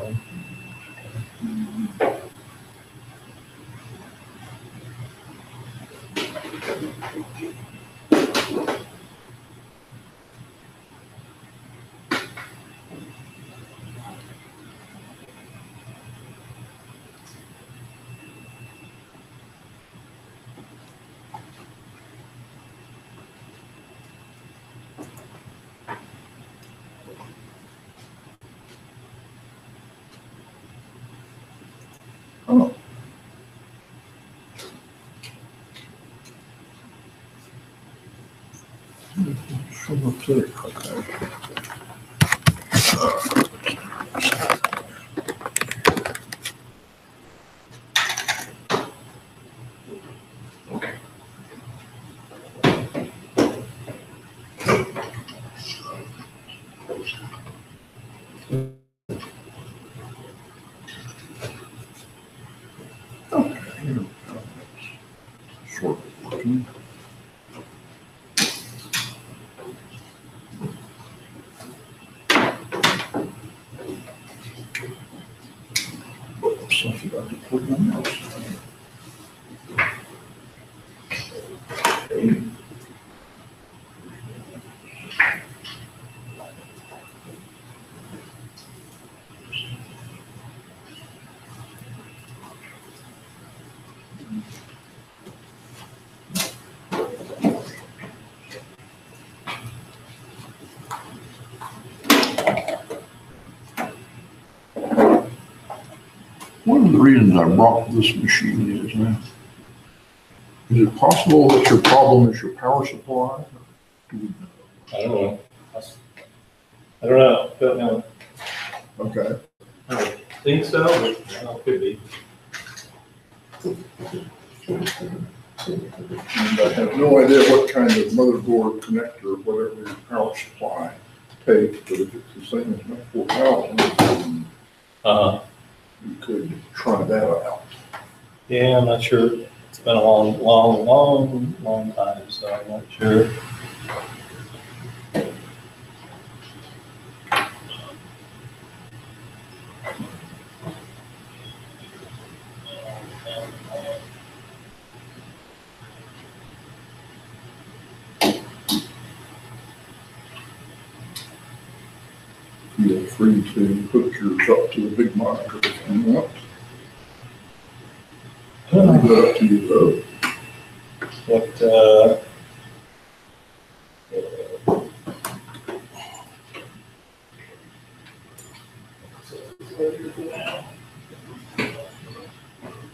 on. Oh. Short working. So if you have to put my mouse on. One of the reasons I brought this machine is it possible that your problem is your power supply? I don't know. I don't know. Okay. I don't think so, but it could be. And I have no idea what kind of motherboard connector, whatever your power supply takes, but if it's the same as my 4000, you could try that out. Yeah, I'm not sure. It's been a long time, so I'm not sure. Feel free to hook yours up to the big monitor if you want. Leave it up to you though. But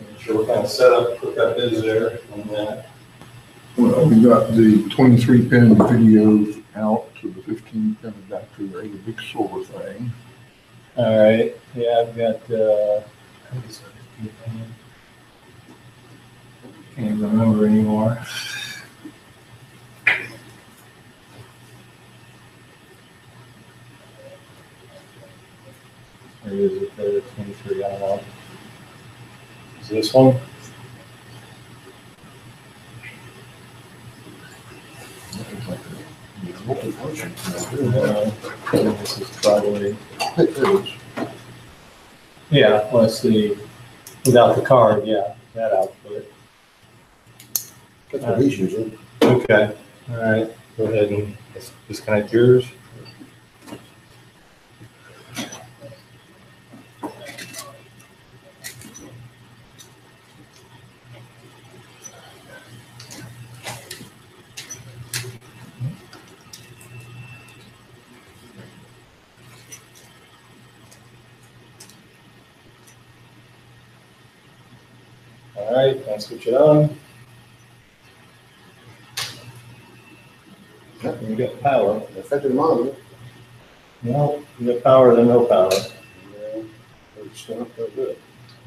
I'm sure what kind of hookup is there on that. Well, we got the 23-pin video out to the 15-pin adapter there, the big silver thing. All right. Yeah, I've got. Can't remember anymore. Or is it the 23? I don't know. Is this one? This is probably. Yeah, let's see. Without the card, yeah, that output. That's what he's using. Okay, all right. Go ahead and disconnect yours. All right, I'll switch it on. Yep, you get power. Affected monitor. No, you get power, then no power. Yeah, it's not that good.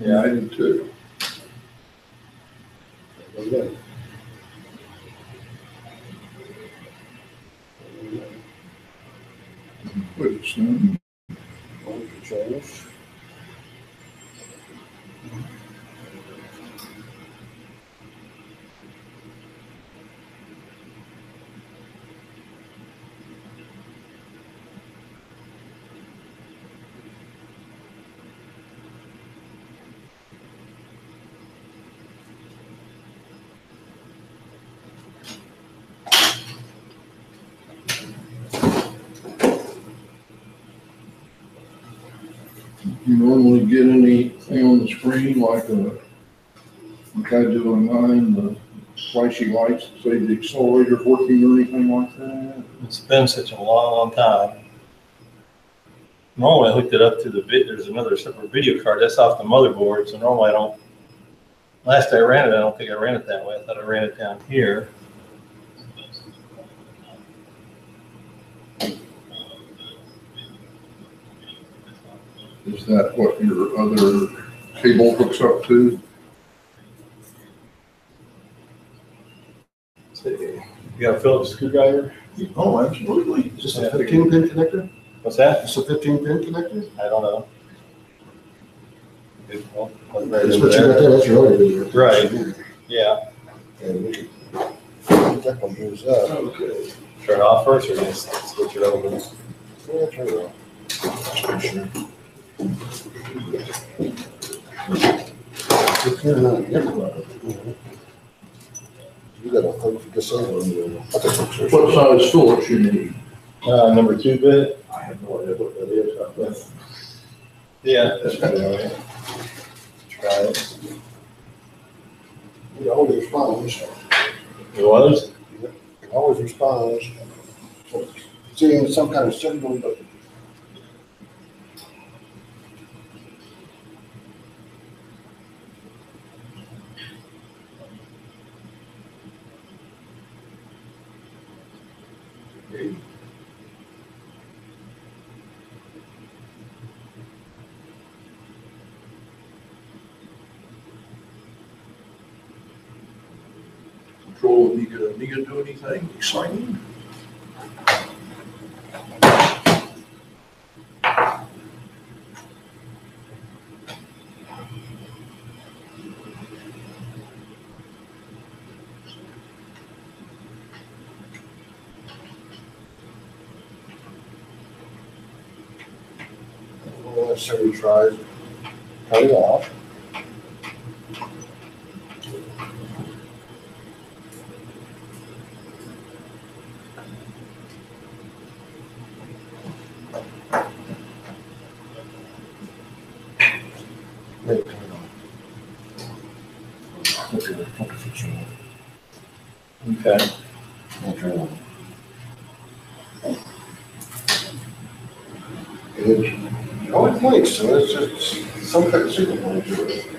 Yeah, I did too. Okay. Wait a second. Monitor change. You normally get anything on the screen like I do on mine, the flashy lights that say the accelerator's working or anything like that? It's been such a long time. Normally I hooked it up to the there's another separate video card, that's off the motherboard, so normally I don't, last I ran it, I don't think I ran it that way, I thought I ran it down here. Is that what your other cable hooks up to? You got a Phillips screwdriver? Oh, absolutely. Is this a 15-pin connector? What's that? Is this a 15-pin connector? I don't know. Well, right That's over what you got there. there, that's your other video. Right. Yeah. And we can, that one moves up. Okay. Turn it off first or just switch it over? Yeah, turn it on. Just be sure. You turn it on, you got a thing for disabling you. What size Phillips you need? Number 2-bit. I have no idea what that is. Yeah, that's probably all right. Try it. It always responds. It was? It always responds. Seeing some kind of signal, but Control Amiga do anything exciting? somebody tries, cut it off. Maybe turn it on. Okay, focus it on. Okay. I'll turn it on. It blinks, so it's just some kind of signal going through it.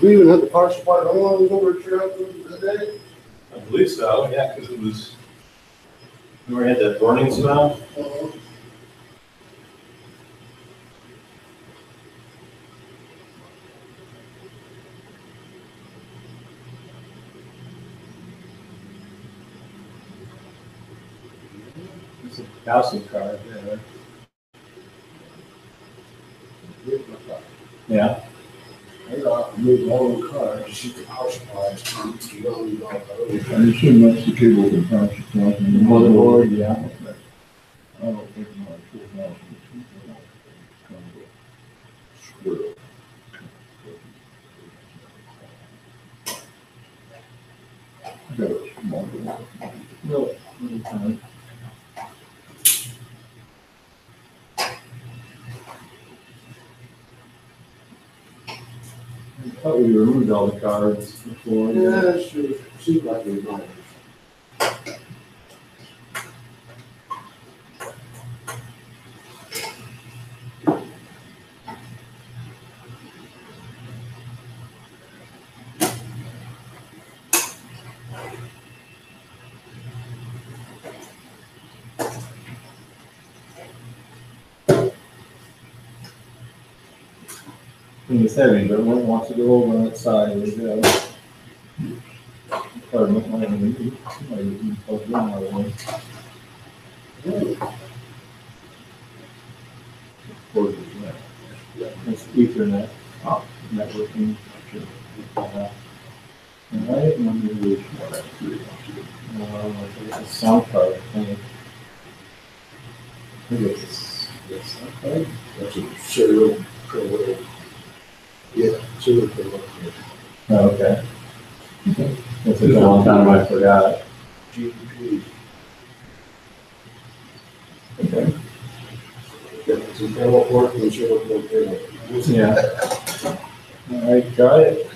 We even had the power supply on over at your house today. I believe so, yeah, because it was, remember we had that burning smell? It's a calcium card, yeah. Yeah. I got moved all the cars to see the power supplies to run the I assume that's the cable that power supply from the Motherboard, yeah. Okay. I don't think my 4,000 is kind of a squirrel. I got a small one. No, anytime. I thought we removed all the cards before. Yeah, sure. Seems like we might. It's heavy, but one wants to go over on that side, there you go. Pardon me, somebody didn't plug it in right away. Or is that? It's Ethernet. networking. Right, number it's a sound card, I think. I think it's sound card. That's a serial killer. Yeah, serial killer. Oh, okay. It's been a long time, I forgot. GDP. Okay. It's a killer work and serial killer. Yeah. All right, got it.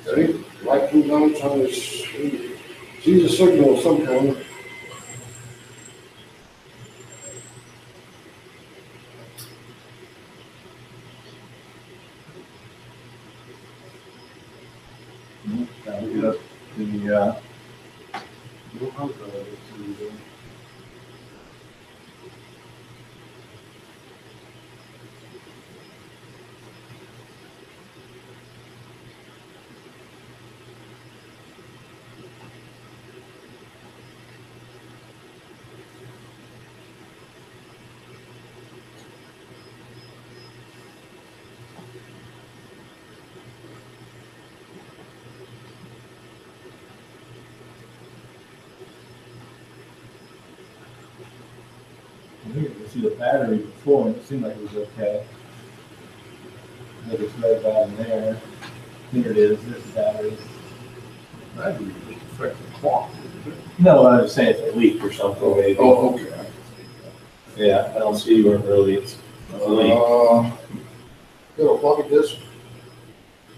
See, light comes on, sees a signal of some kind. Gotta get up the, I think you see the battery before, and it seemed like it was okay. Maybe it's right about in there. Here it is, there's the battery. That would just affect the clock. No, I was saying it's a leak or something, maybe. Oh, okay. Yeah, I don't see where really it's a leak. Got a floppy disk,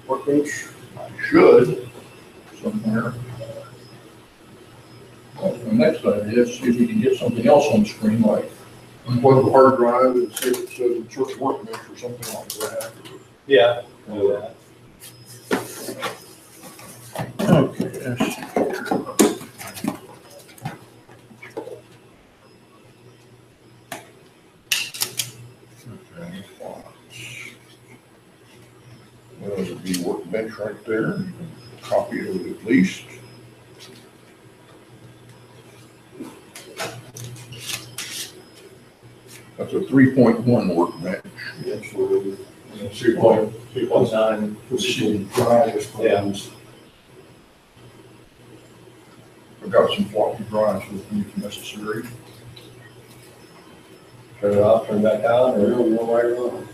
workbench. I should, somewhere. Well, the next idea is see if we can get something else on the screen, like unplug the hard drive and see if it says insert workbench or something like that. Yeah. Do that. Okay. Okay. Well, there'd be workbench right there. You can copy it at least. That's a 3.1 workbench. Absolutely. 3.9. Position drives. Yeah. I've got some floppy drives with me if necessary. Turn it off, turn it back on, or? No right on.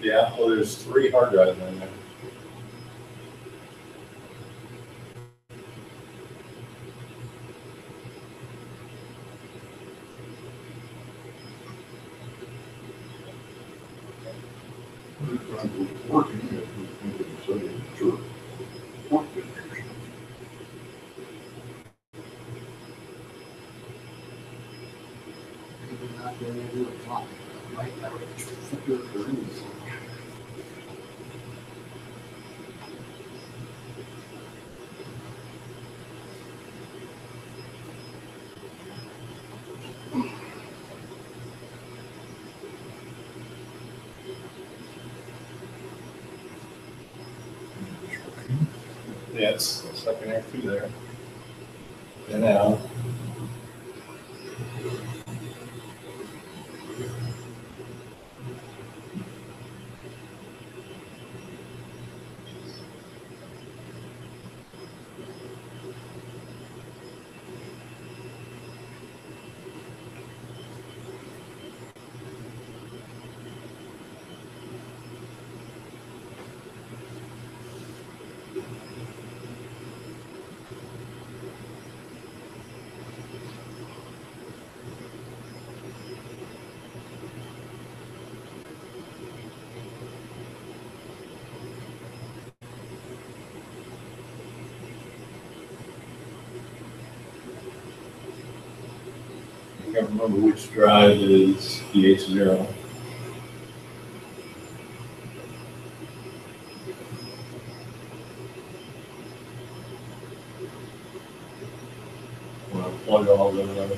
Yeah, well, there's 3 hard drives in there. Working, if we can say insert workbench. Yeah, it's stuck in there too there. And now. can't remember which drive is DH0. I'm gonna plug all the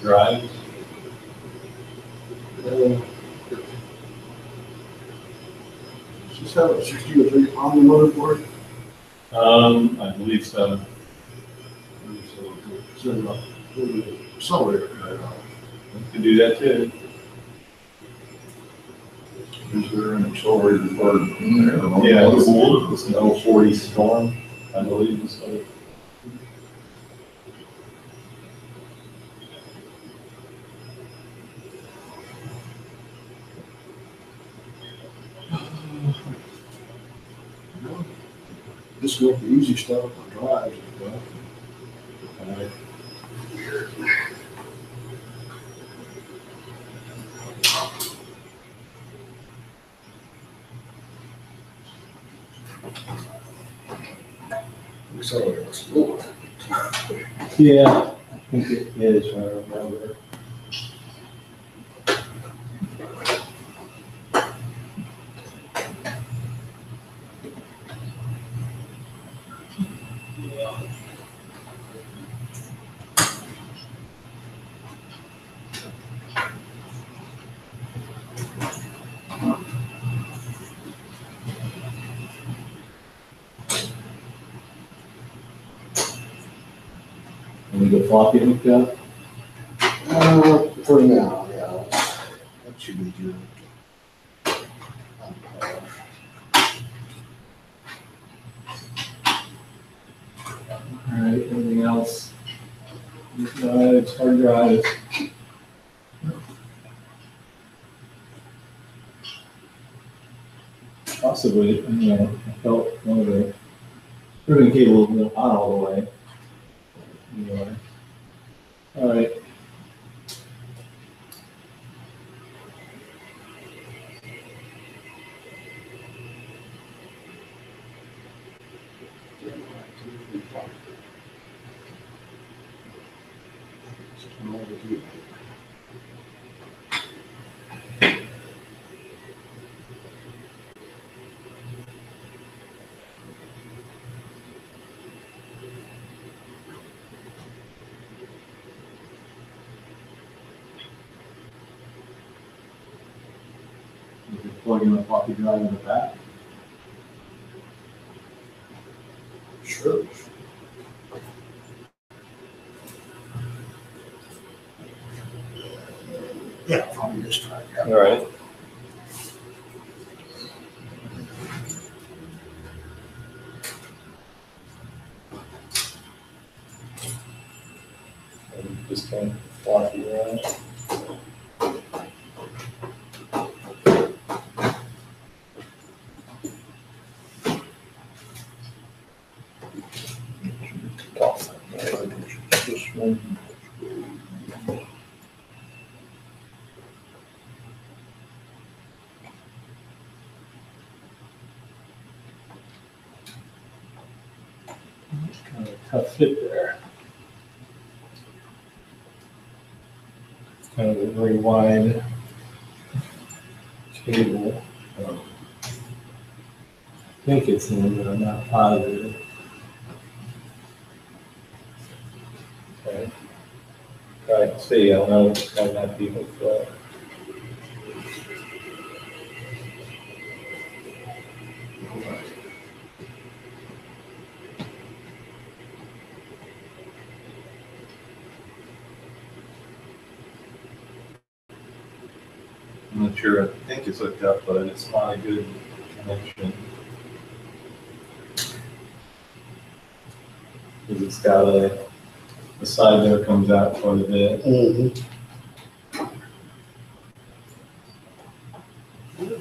drives. She's having 63 on the motherboard. I believe so. So, accelerator. You can do that too. Is there an accelerated part in there? on the Yeah, motherboard? it's an 040 Storm, I believe. So. This is like the easy stuff for drives. Accelerator was slow. Yeah, I think it is, I remember. And the floppy hooked up. For now, yeah. That should be good. All right, anything else? Drives, hard drives. Possibly, I felt one of the ribbon cable was not all the way. Anyway. All right. Plug in the floppy drive in the back. Sure. Yeah, probably this time, yeah. All right. And just kind of floppy around. This one. It's kind of a tough fit there. It's kind of a very wide cable. I think it's in, but I'm not positive. Okay. Try to see, I don't know, it might not be hooked up. I'm not sure, I think it's hooked up, but it's not a good connection. Because it's got the side there comes out quite a bit. Mm-hmm.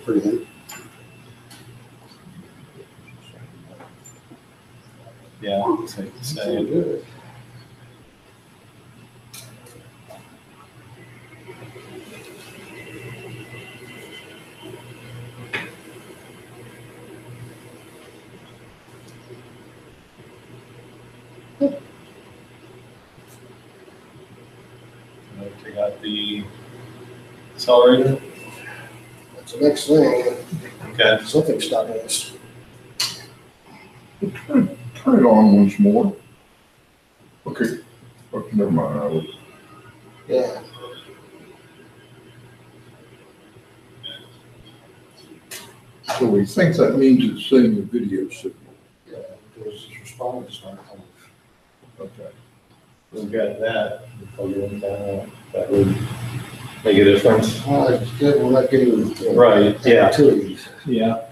Pretty good. Yeah, it's like the same. Good. They got the accelerator. That's the next thing. Okay. Something's stopping us. Turn it on once more. Okay, never mind. Yeah. So he thinks that means it's sending a video signal. Yeah, because it's responding to something. Okay. We've got that. That would make a difference. We're not getting. Right, yeah. Activities. Yeah.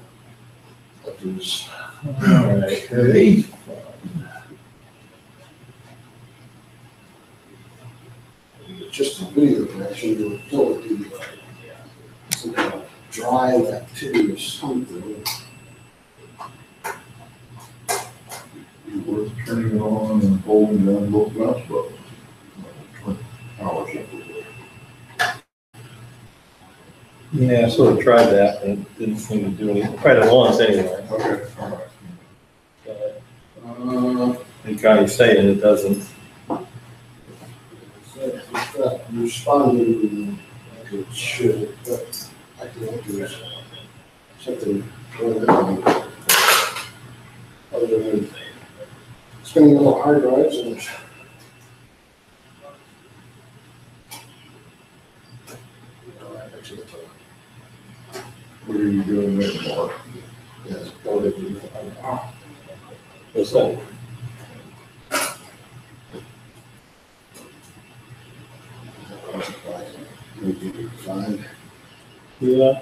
That is. Okay. Just a video connection, you would fill it to some kind of drive activity or something. Be worth turning it on and holding down both mouse buttons. Power separately. Yeah, I sort of tried that and it didn't seem to do anything. Tried it once anyway. Okay, all right. And kind of saying it doesn't. It's not responding like it should, but I think there's something going on. Other than spinning a little hard drives and What are you doing there, Mark? yes, probably. What's that? Maybe find. Yeah.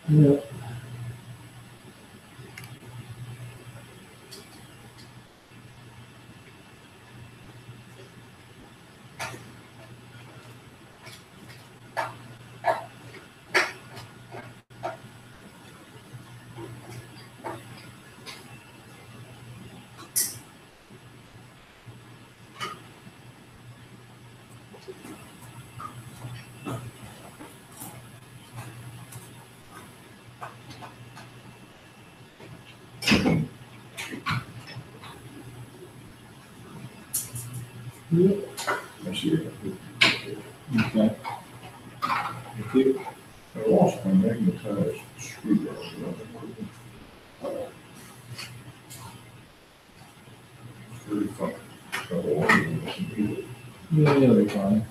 Yeah. I see it. Okay. Thank you. I lost my magnetized screwdriver. Very fun. Yeah, it'll be fine.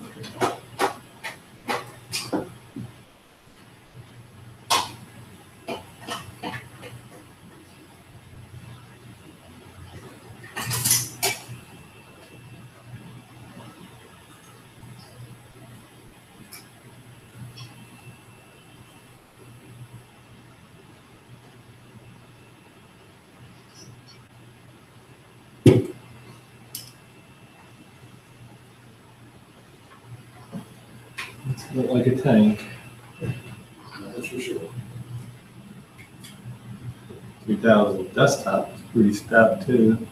It's a bit like a tank. That's for sure. 3000 desktop is pretty stout too.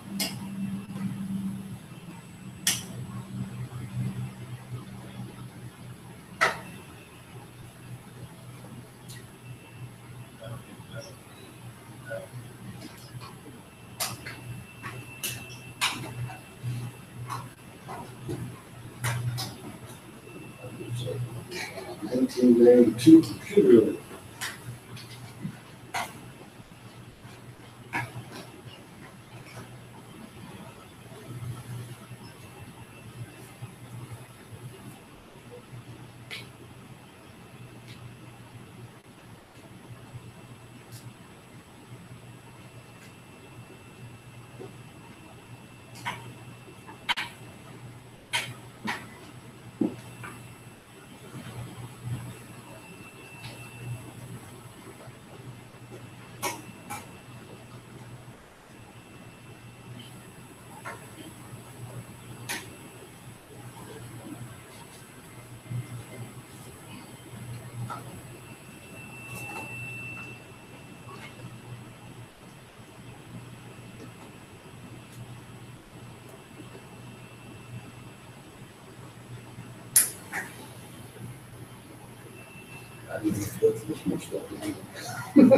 It's a 1992 computer.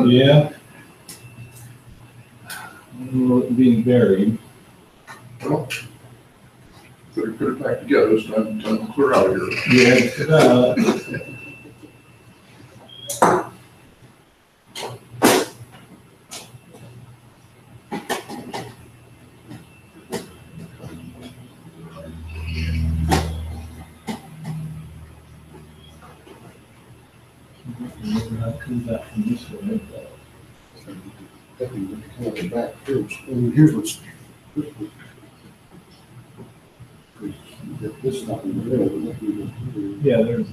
Yeah. Well, being buried. Well, better put it back together, it's time to clear out of here. Yeah. That comes out from this way. Definitely coming back here. And here's what's. This is not in the middle, but nothing. Yeah, there's I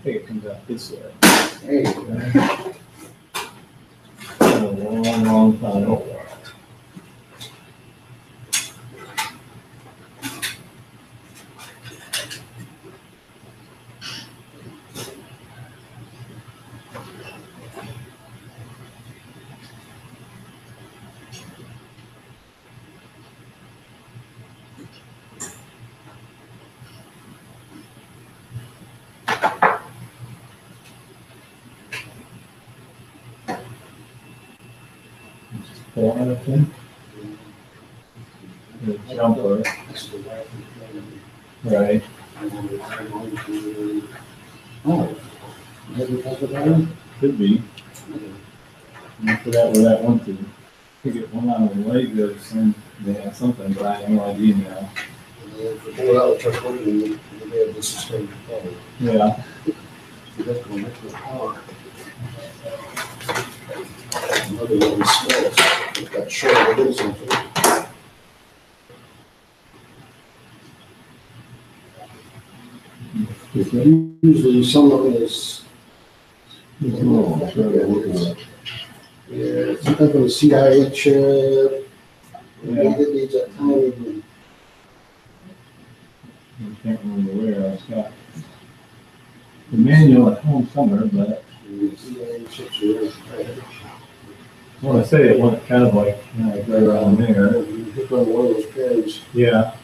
think it comes out this way. Hey, A long time. Pull anything? The jumper, that's the right thing. right? Oh, have you talked about it? Could be. I forgot where that went to. I think it went on the lake or some, they have something, but I have no idea now. If we pull it out, truck working, we may have this sustained power. Yeah. So that's going back to the power. Another one smells, it got short, but it is something. Usually some of it is. Yeah, some type of a CIA chip. Yeah. It needs that tiny. I can't remember where. I've got the manual at home somewhere, but CIA chips here. when I say it went kind of like, you know, like right around there. You hook on one of those pins. Yeah.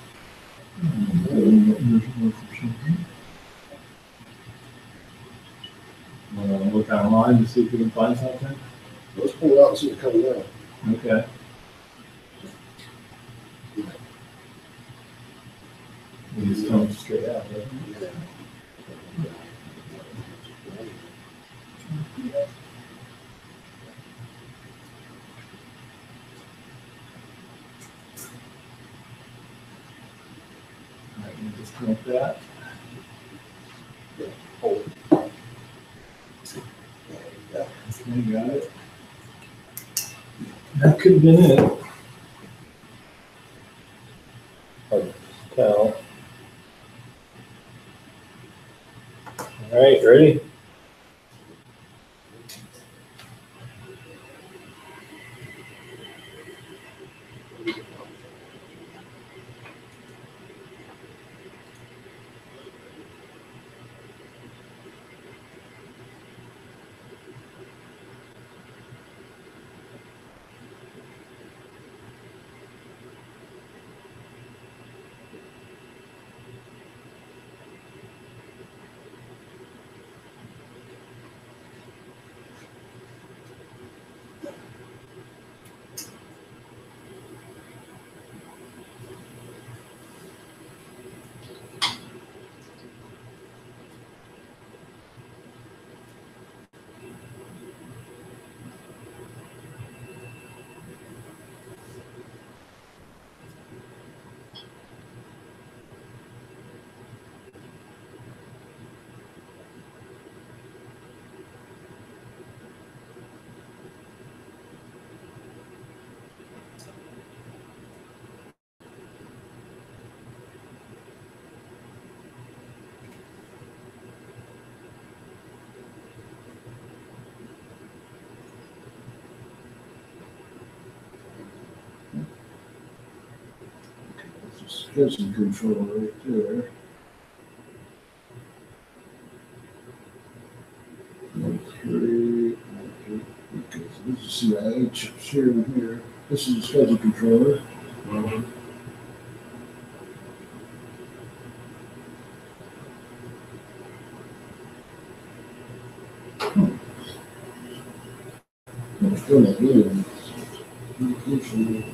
Look online to see if we can find something. Let's pull it out and see it coming out. Okay. You just come straight out, right? All right, you disconnect that. You got it. That could have been it. Hard to tell. All right, ready? Suspension control right there. Okay, so this is CIA chips here and here. This is the schedule controller. Doing that meeting. Usually.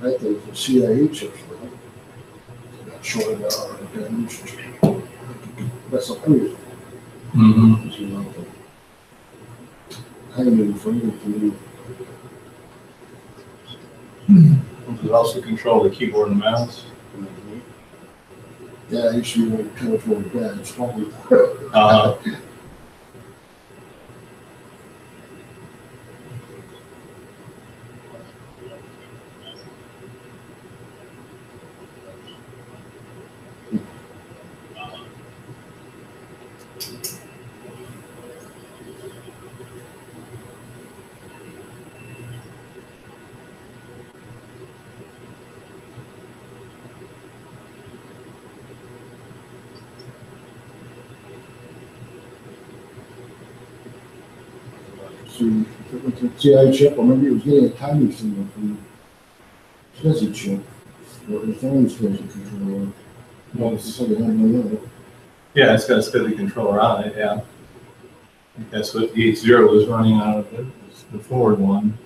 I think the CIA chips were got shorted out or damaged. That's a hundred. Mm-hmm. You know, I knew from the Does it also control the keyboard and mouse? yeah, I used to be kind of really bad. It's probably Uh-huh. see with the CIA chip, or maybe it was getting a timing signal from the SCSI chip, or his own SCSI controller. Well, It's something I don't know. yeah, it's got a SCSI controller on it, yeah. I think that's what the H0 was running out of it, it's the forward one.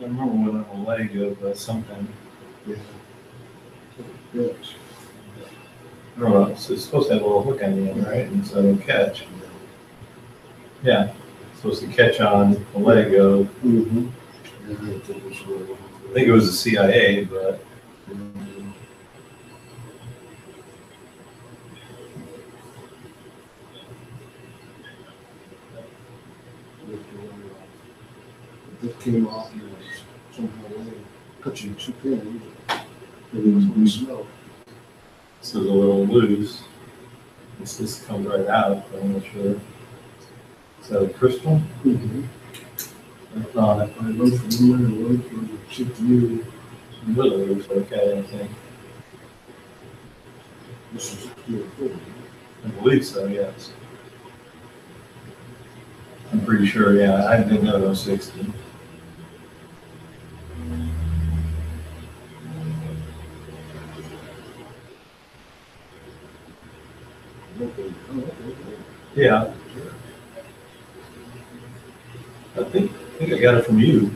I remember when a leg of something. Yeah. Yes. I don't know, it's supposed to have a little hook on the end, right? And so it'll catch. Yeah, it's supposed to catch on the leg of, Mm-hmm. I think it was the CIA, but It came off and it was somehow cut you two pins. And it was really smell. this is a little loose. This just comes right out, but I'm not sure. Is that a crystal? Mm-hmm. I thought I wrote for you and I wrote for the chip you. it really looks okay, I think. This is beautiful. I believe so, yes. I'm pretty sure, yeah, I didn't know those 60. Okay. Oh, okay. Yeah. I think I got it from you.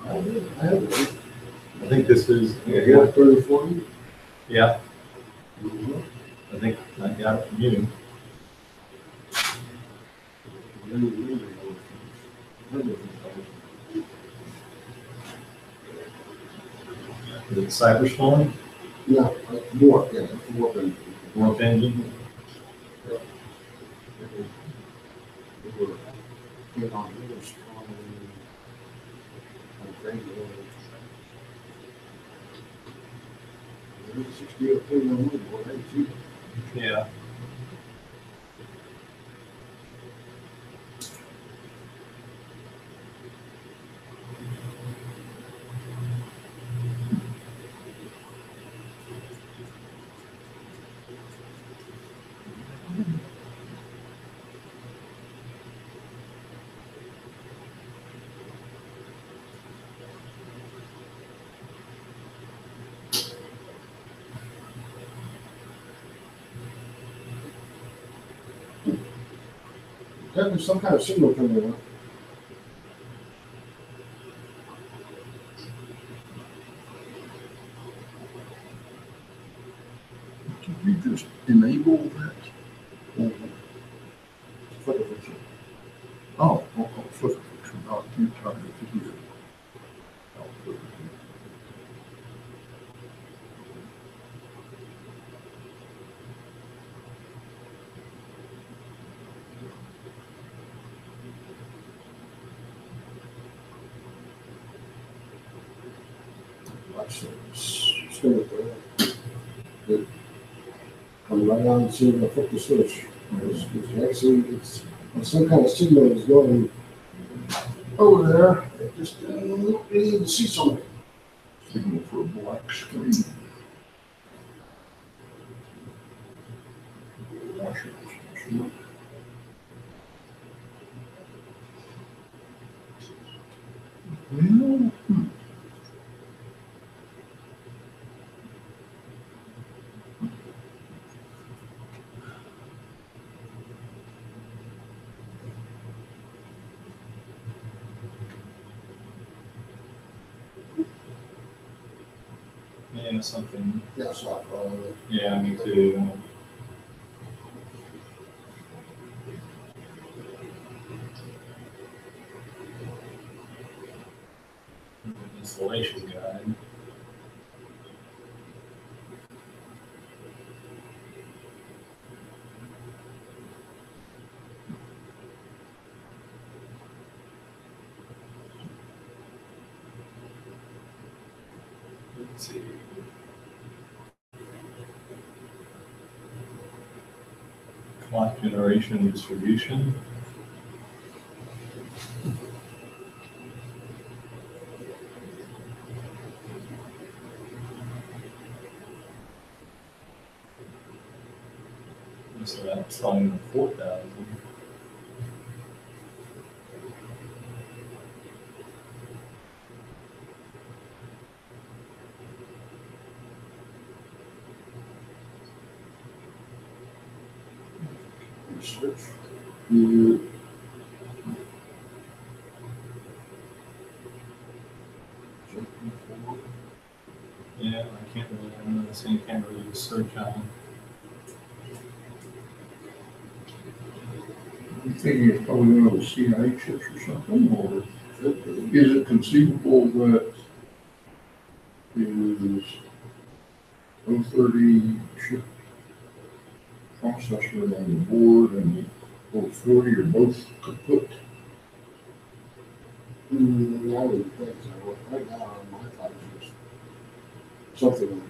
I have it. I think this is, I got it 30, 40. yeah, Mm-hmm. I think I got it from you. Is it Cyberstorm? Yeah, more, yeah, more than. Warp Engine? They were getting on really strong. And great. 60 or 31 more, right? Gee. Yeah. There's some kind of signal coming out. Could you just enable that? Flip it. Oh, flip it, not you trying to do it. I'll flip it. Watch this. Spin it there. Good. Come right on and see if I flip the switch. It's actually, it's And some kind of signal is going over there. It just, we need to see something. Signal for a black screen. Well, Yeah, something. Yeah, so I probably. Yeah, me too. Installation guide. Let's see. Clock generation and distribution. So that's on 4,000. Switch. you, Yeah, I can't really, I don't know, this thing can't really search on. I'm thinking it's probably one of the CIA chips or something, or is it conceivable that is 030 chip processor on the board and 040 or both kaput? I would think so. Right now, my thought is just something like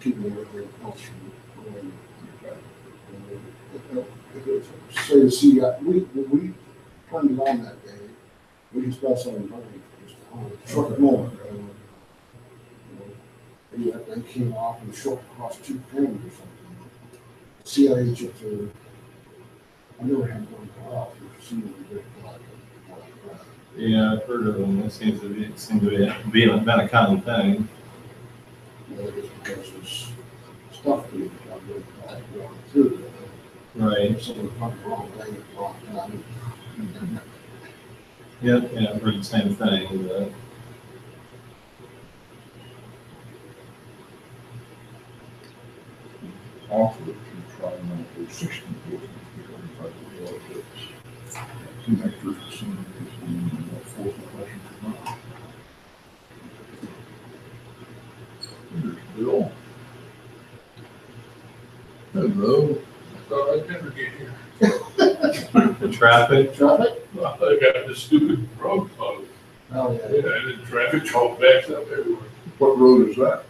keeping everything else from going. Say the CIA, when we turned it on that day, we just got some money just on a short moment. And yet they came off and short across 2 pins or something. CIA chips are, I never had one go off. You've seen them get like that. Yeah, I've heard of them. It seems to be a common thing. You know, just because there's stuff being going through there. Right. If someone comes wrong, they get wrong time. Yeah, I've heard the same thing, but Offer to try one of those 60 volts because I realize it's connectors for some reason and that fourth question come up. There's Bill. Hello. I thought I'd never get here. the traffic. Traffic? Well, I got this stupid road closed. Oh, Yeah, and the traffic all backs up everywhere. What road is that?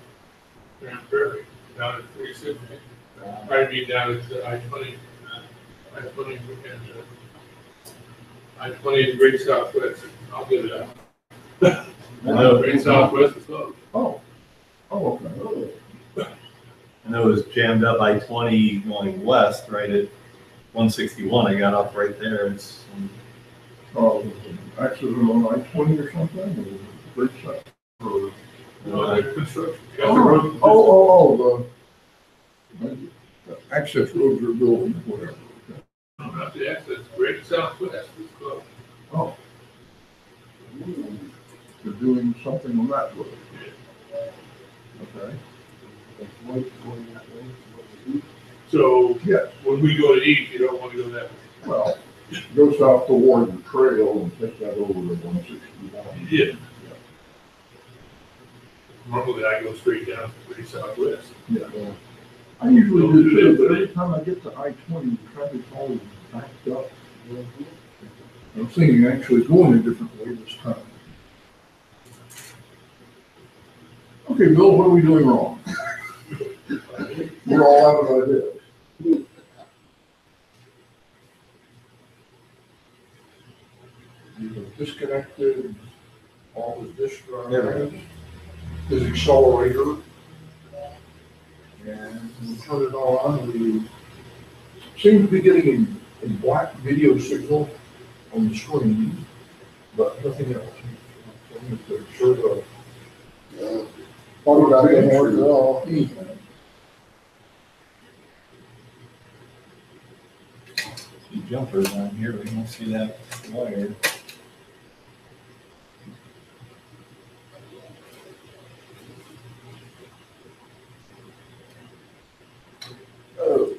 Grand Prairie, down at 360. I mean, down at I-20 and I-20 and Great Southwest. I'll get it out. Great Southwest is closed. Oh. Oh, okay. I know it was jammed up I-20 going west, right at 161. I got off right there. It's Accident on I-20 or something? Or Great South? Or- There's construction. Got the road. The access roads are building, whatever. No, not the access. Great Southwest is closed. Oh. They're doing something on that road. Okay. So Yes. when we go to eat, you don't want to go that way. Well, go south toward the trail and take that over to 161. Yeah. Normally I go straight down to Great Southwest. Yeah. I usually do too, but every time I get to I-20, the traffic's always backed up. I'm thinking actually going a different way this time. Okay, Bill, what are we doing wrong? We're all out of ideas. You have disconnected all the disk Yeah. drives, his accelerator, and we turn it on. We seem to be getting a black video signal on the screen, but nothing else. So I'm going to sure the Probably not gonna work at all. anything. See jumpers on here, we don't see that wire. Oh,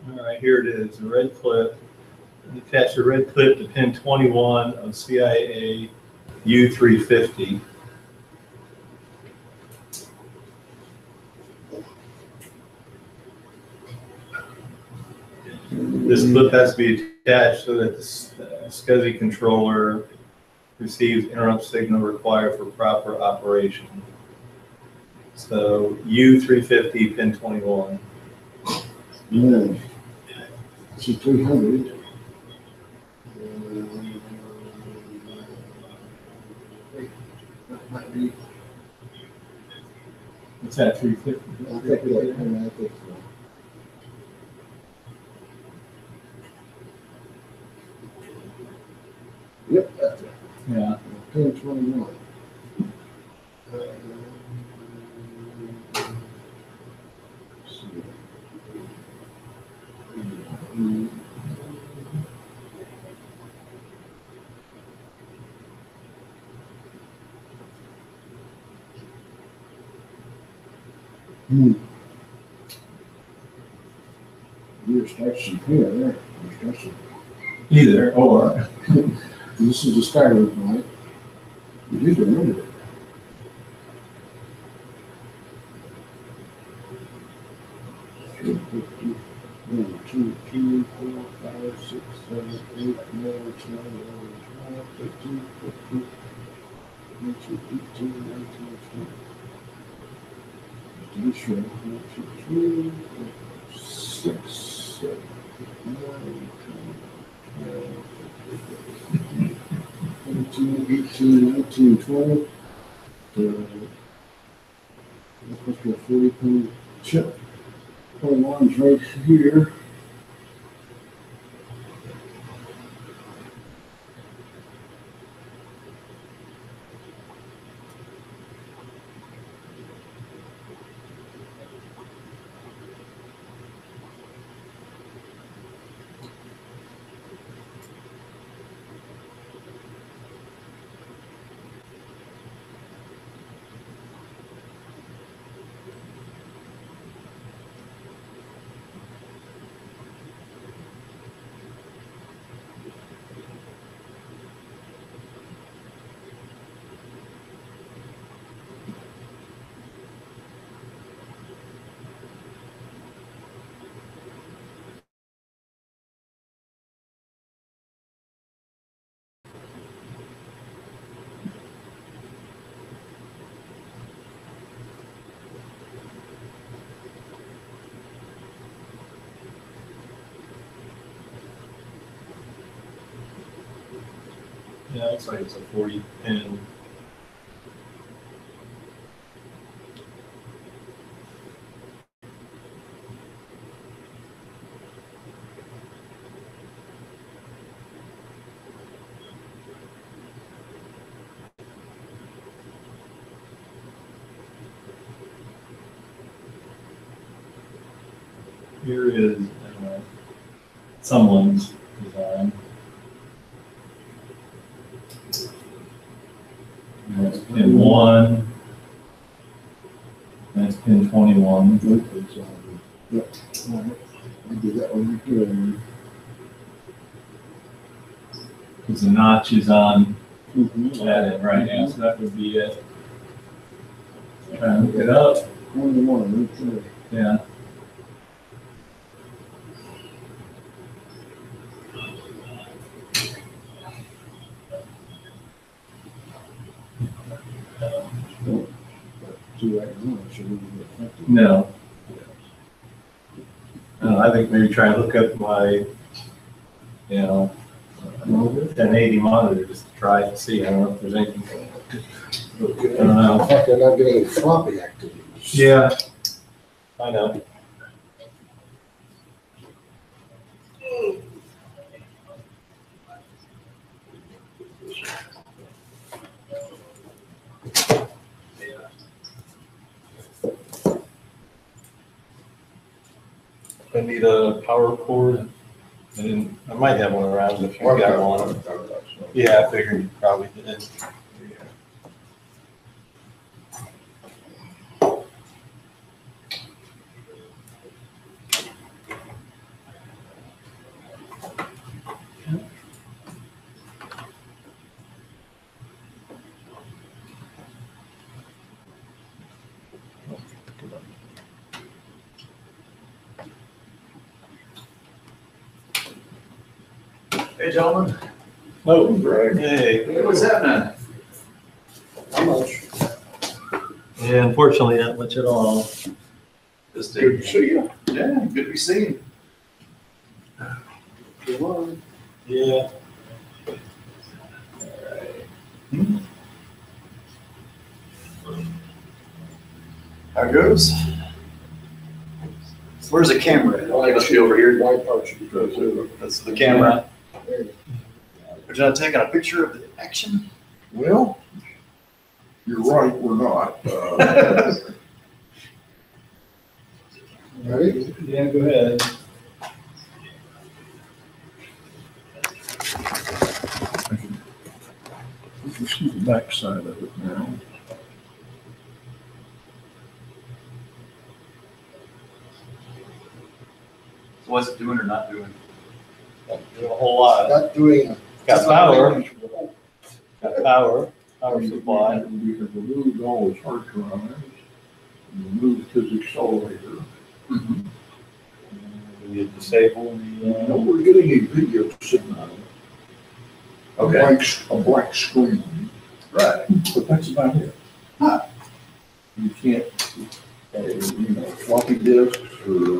All right, here it is, a red clip. Attach the red clip to pin 21 of CIA U350. This clip has to be attached so that the SCSI controller receives interrupt signal required for proper operation. So U350 pin 21. yeah. See, 300. That might be, What's that, 350? I think that, I think so. Yep, that's it. Yeah. Pin 21. Your station here, there. Your station. Either or. This is the starting point. You need to remember it. One, two, three, 4, 5, 6, 7, 8, 9, 10, 11, 12, 13, 14, 18, 18, 19, 20. To be sure, 1, 2, 3, 4, 6, 7, 8, 9, 10, 12, 13, 18, 19, 20. That's supposed to be a 40-pound chip. One's right here. Yeah, it looks like it's a 40 pin. Here is someone's design. And that's pin 1. That's pin 21. Yep. All right. I did that one here. Because the notch is on Mm-hmm. that end right now, so that would be it. Trying to look it up. 21, okay. Yeah. No. I think maybe try and look up my, 1080 monitor just to try and see. I don't know if there's anything. Okay. I don't know. In fact, they're not getting floppy activities. Yeah, I know. I need a power cord. I might have one around if you got one. Yeah, I figured you probably did. Hey, gentlemen. Oh, Greg. Hey. Hey, what's happening? How much? Yeah, unfortunately, not much at all. Just Good to see you. Yeah, good to be seen. Good one. Yeah. How it goes? Where's the camera? It must be over here. White part should be good. That's the camera. There you Are you not taking a picture of the action? Well, you're right, we're not. go. Ready? Yeah, go ahead. You can see the back side of it now. So what's it doing or not doing? Doing a whole lot. Not doing. Got power. Got power supply. We have removed all his hard drives, removed his accelerator. We disable Now the. we're getting a video signal. Okay. A black screen, Right. but that's about it. Huh. You can't, floppy disks or,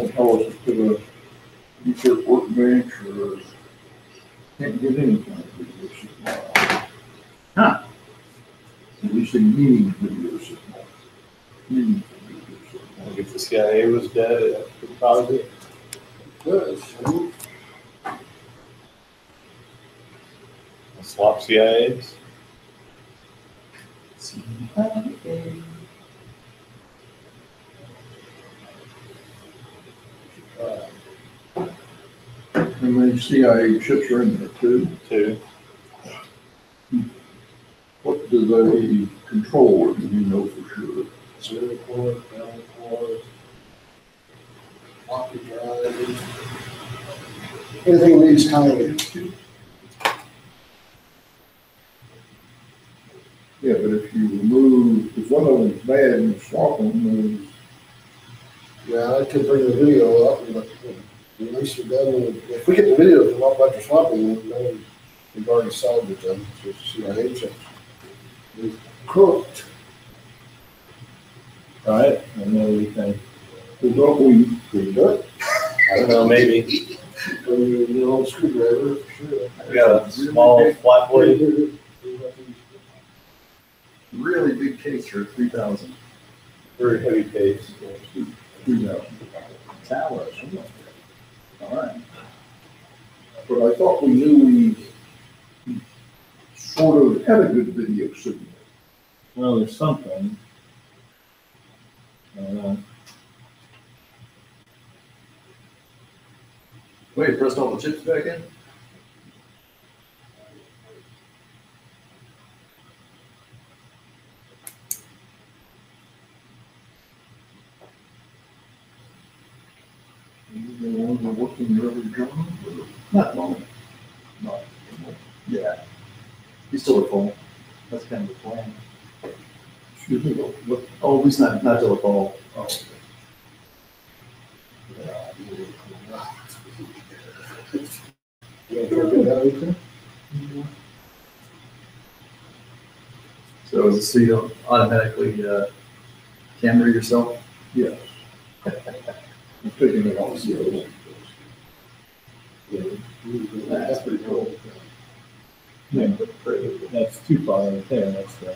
tell us to put a research workbench or can't get any kind of video signal. Huh. At least a meeting video signal. Meeting video signal. If the CIA was dead, it could cause it. Good. Swap CIAs. And then CIA chips are in there too. Too. What do they control, do you know for sure? Zero cord, down cord. Floppy drive. Anything needs timing. Yeah, but if you remove, if one of them's bad and you swap them, then Yeah, I could bring the video up, but at least we're done with, if we get the video from up after swapping, then we've already solved it then, so CIA checks. We've cooked. Right? And then we can. we don't, we We do it. I don't know, maybe. The old screwdriver, for sure. We got a small flat blade. Really big case for 3,000. Very heavy case. Tower. All right. But I thought we knew we sort of had a good video signal. Well, there's something. I don't know. Wait, pressed all the chips back in? The ones that are working every job. Not long. Not. Yeah. He's still at full. That's kind of the plan. Excuse me, what? Oh, he's not till the fall. Oh, So is it so you don't automatically camera yourself? yes. I'm taking it off zero. That's pretty cool. Yeah, that's too far right there, that's the.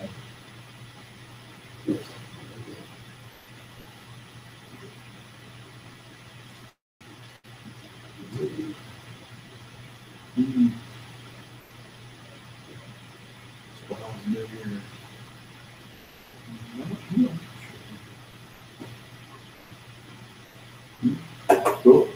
Cool.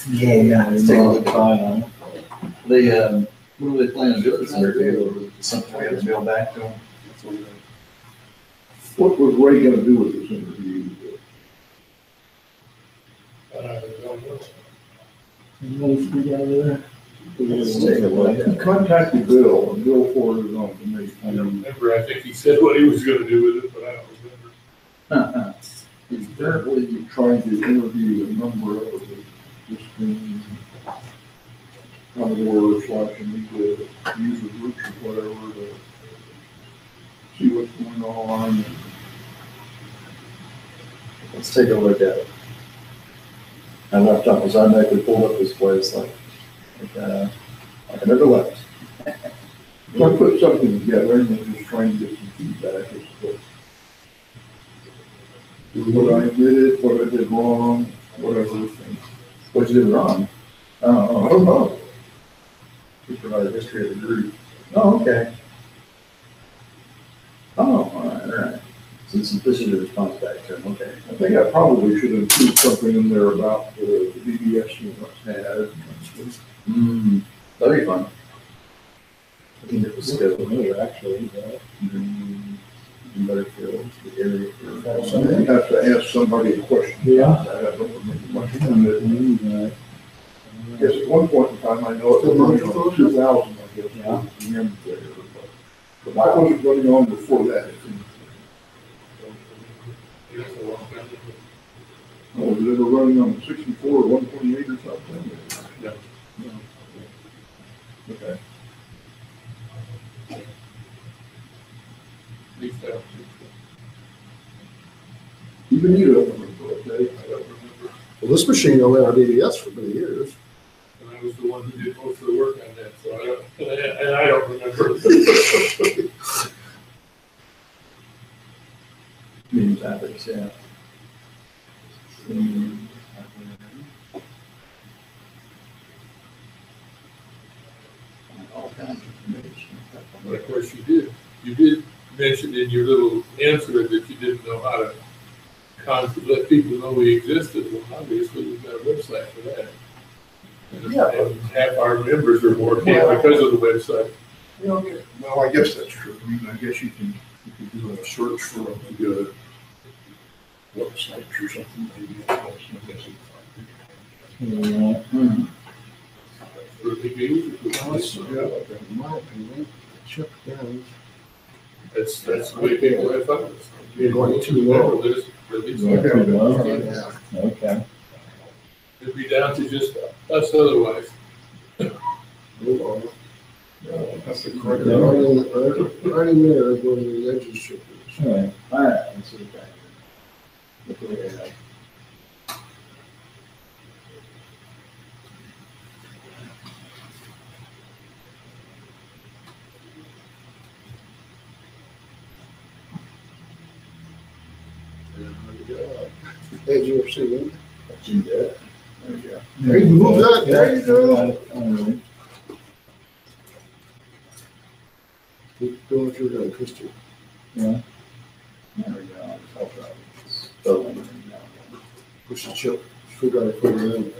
Yeah, Let's take a look. Fine on it. They, what do they plan on doing this interview? Something we have to mail back to them? What was Ray gonna do with this interview? Nice to get out of there. Let's take a look. He contacted Bill, and Bill forwarded it on to me. I don't remember, I think he said what he was gonna do with it, but I don't remember. He's apparently trying to interview a number of existing Commodore / Amiga user groups or whatever to see what's going on. Let's take a look at it. I left off, I actually pulled up this place like I never left. So I put something together and then just trying to get some feedback as to what I did, what I did wrong, whatever. What you did wrong? I don't know. We provide a history of the group. Oh, okay. Oh, all right. So this is a response back to him, okay. I think I probably should include something in there about the BBS you must have. That'd be fun. I think it was good. Familiar, actually, but. Better feel the area for. So you have to ask somebody a question. Yeah. I don't remember much on it. Yes, at one point in time, I know it was running on 2000, I guess, Yeah. was the end there, but why wasn't running on before that? Oh, was it ever running on 64 or 128 or something? No. Okay. At least I don't think Even you don't remember, okay? I don't remember. Well, this machine only had DVS for many years. so. And I was the one who did most of the work on that, so I don't, and I don't remember. Means ethics, yeah. All kinds of information. But of course you did mention in your little answer that you didn't know how to let people know we existed. Well, obviously, we've got a website for that. And half our members or more came because of the website. Yeah, okay. Well, I guess that's true. I mean, I guess you can do a search for a good website or something, maybe. I guess Really good. In my opinion, check down. That's the way people have found us. You're going too low. Yeah. Okay. It'd be down to just us otherwise. That's the Right correct. in there is where the engine ship is. All right, let's see what that. Look at that. Hey, you ever see that? That's you there. There you go. There you move that, there you go. All right. Keep doing what you're doing, Christie. Yeah. There we go. I'll try this. Totally. Push the chip, still gotta put it in.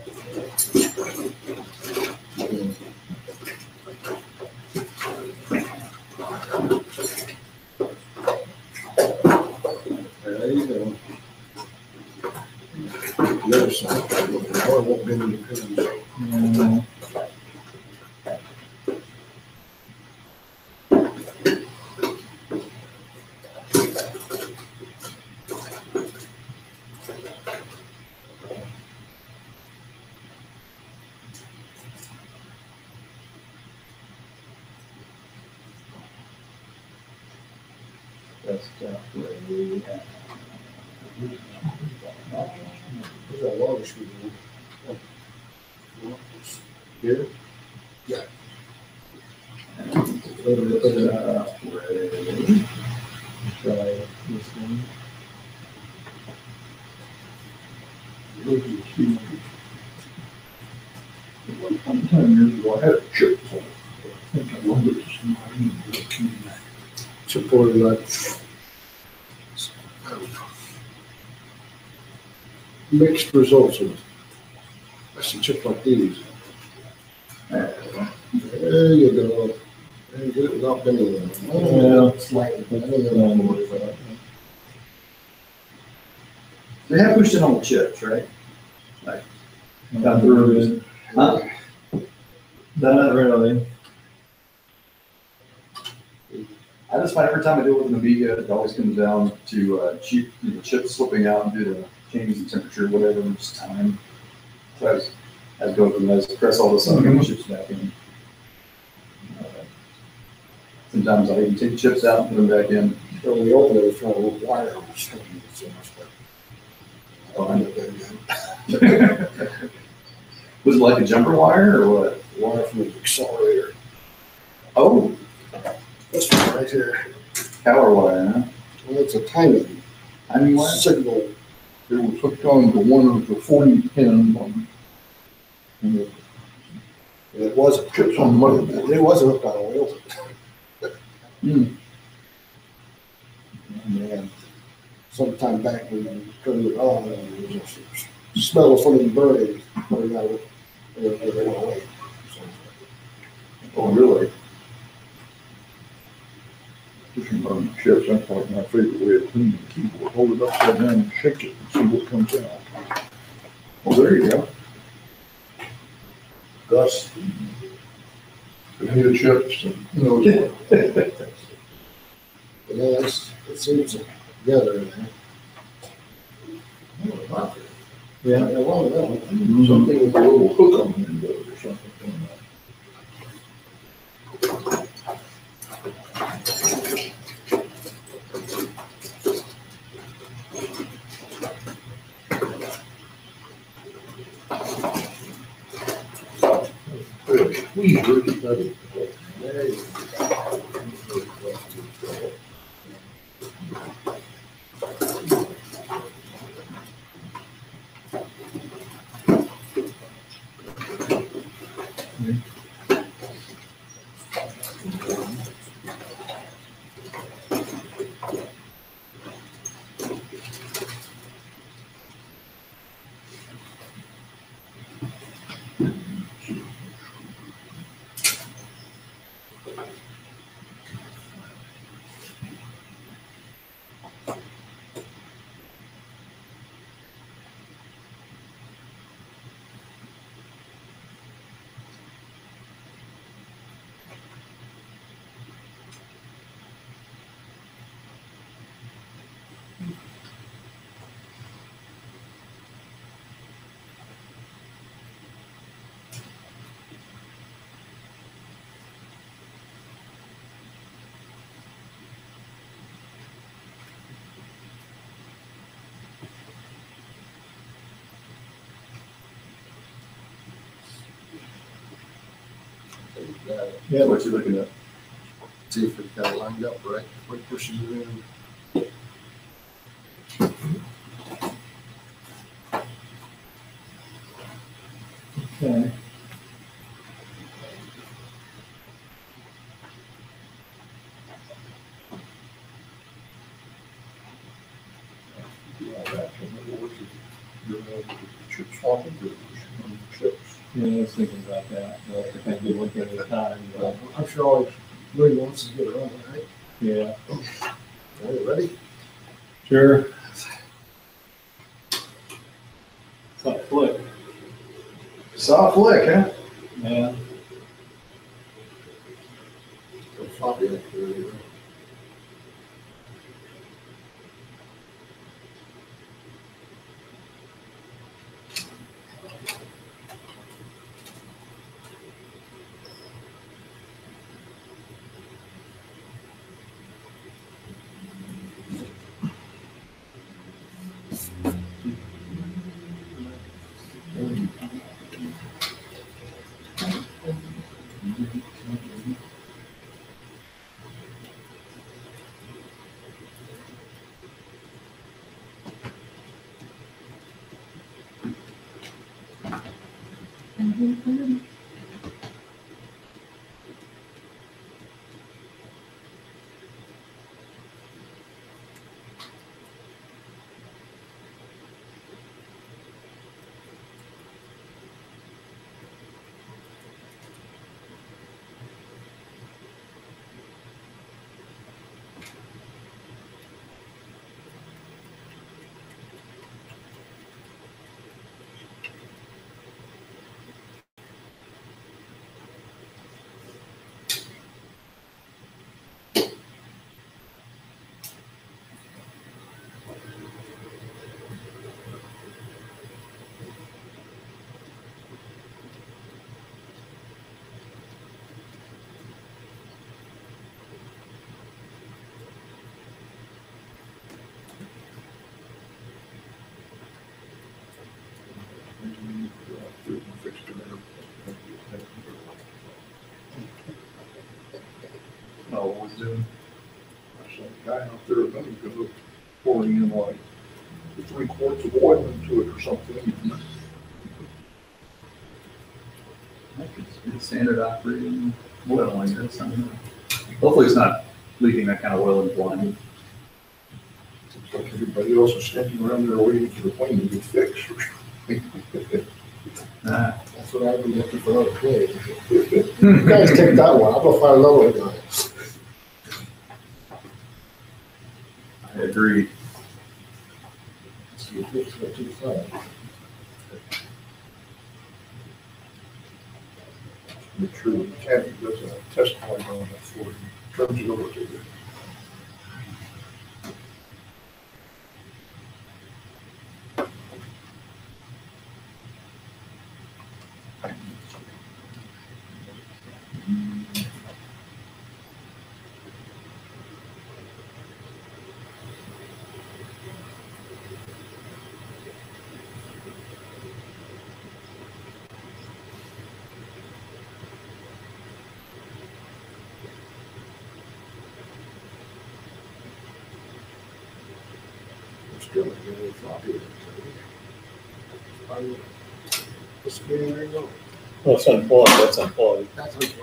There you go. The other side, the car won't bend in the pins. Yeah. That's definitely. There's that water screen. Here? Yeah. Try this one. One time years ago, I had a chip. I think I wanted to Supported that. Mixed results of it. I see chips like these. There you go. There you get it without bending them. Yeah, slightly, but I don't worry about it. They have pushed in on the chips, right? Like, got through it. Huh? Not really. I just find every time I do it with an Amiga, it always comes down to cheap, chips slipping out due to changes in temperature, whatever, and just time. So I was going from this, press all this on, get the chips back in. Sometimes I even take the chips out and put them back in. So when we open it, it's trying to wire them. It's so much better. Oh, I know that. Was it like a jumper wire or what? Wire from the accelerator. Oh, This one right here. power wire, huh? Well, it's a tiny Wire? signal. It was hooked on to one of the 40 pins on, and the And it wasn't. chips on the motherboard. It wasn't hooked on a wheel. And sometime back when we turned it on, and there was a smell of something burning coming out of it, and it went away. Oh, really? Pushing on the chips, that's like my favorite way of cleaning the keyboard. Hold it upside down and shake it and see what comes out. Well, there you go. Gus. Potato chips, and, you know, Yeah, it seems together in there. Yeah. Well, something with a little hook on the end of it or something. there you Yeah, what you looking at? See if it's got it lined up right. What pushes it in? Okay. Chip swapping, chips. Yeah, I was thinking about that, but I think we look at the time, but, I'm sure always really wants to get around, right? yeah. Are you ready? Sure. It's like flick, Soft flick, huh? yeah. So floppy like that. No, what we're doing. There's some guy out there, I think, is pouring in like 3 quarts of oil into it or something. It's standard operating oil like this. Hopefully it's not leaking that kind of oil into line. It's like everybody else is standing around there waiting for the plane to get fixed or something. Ah, That's what I'd be looking for other plays. You guys take that one, I'll go find another one. I agree. See if it's not too far. Make sure the mechanic does a test point on it before he turns it over to you. Still a little floppy. What's the game there you go? Well, it's unplugged, that's unplugged. That's what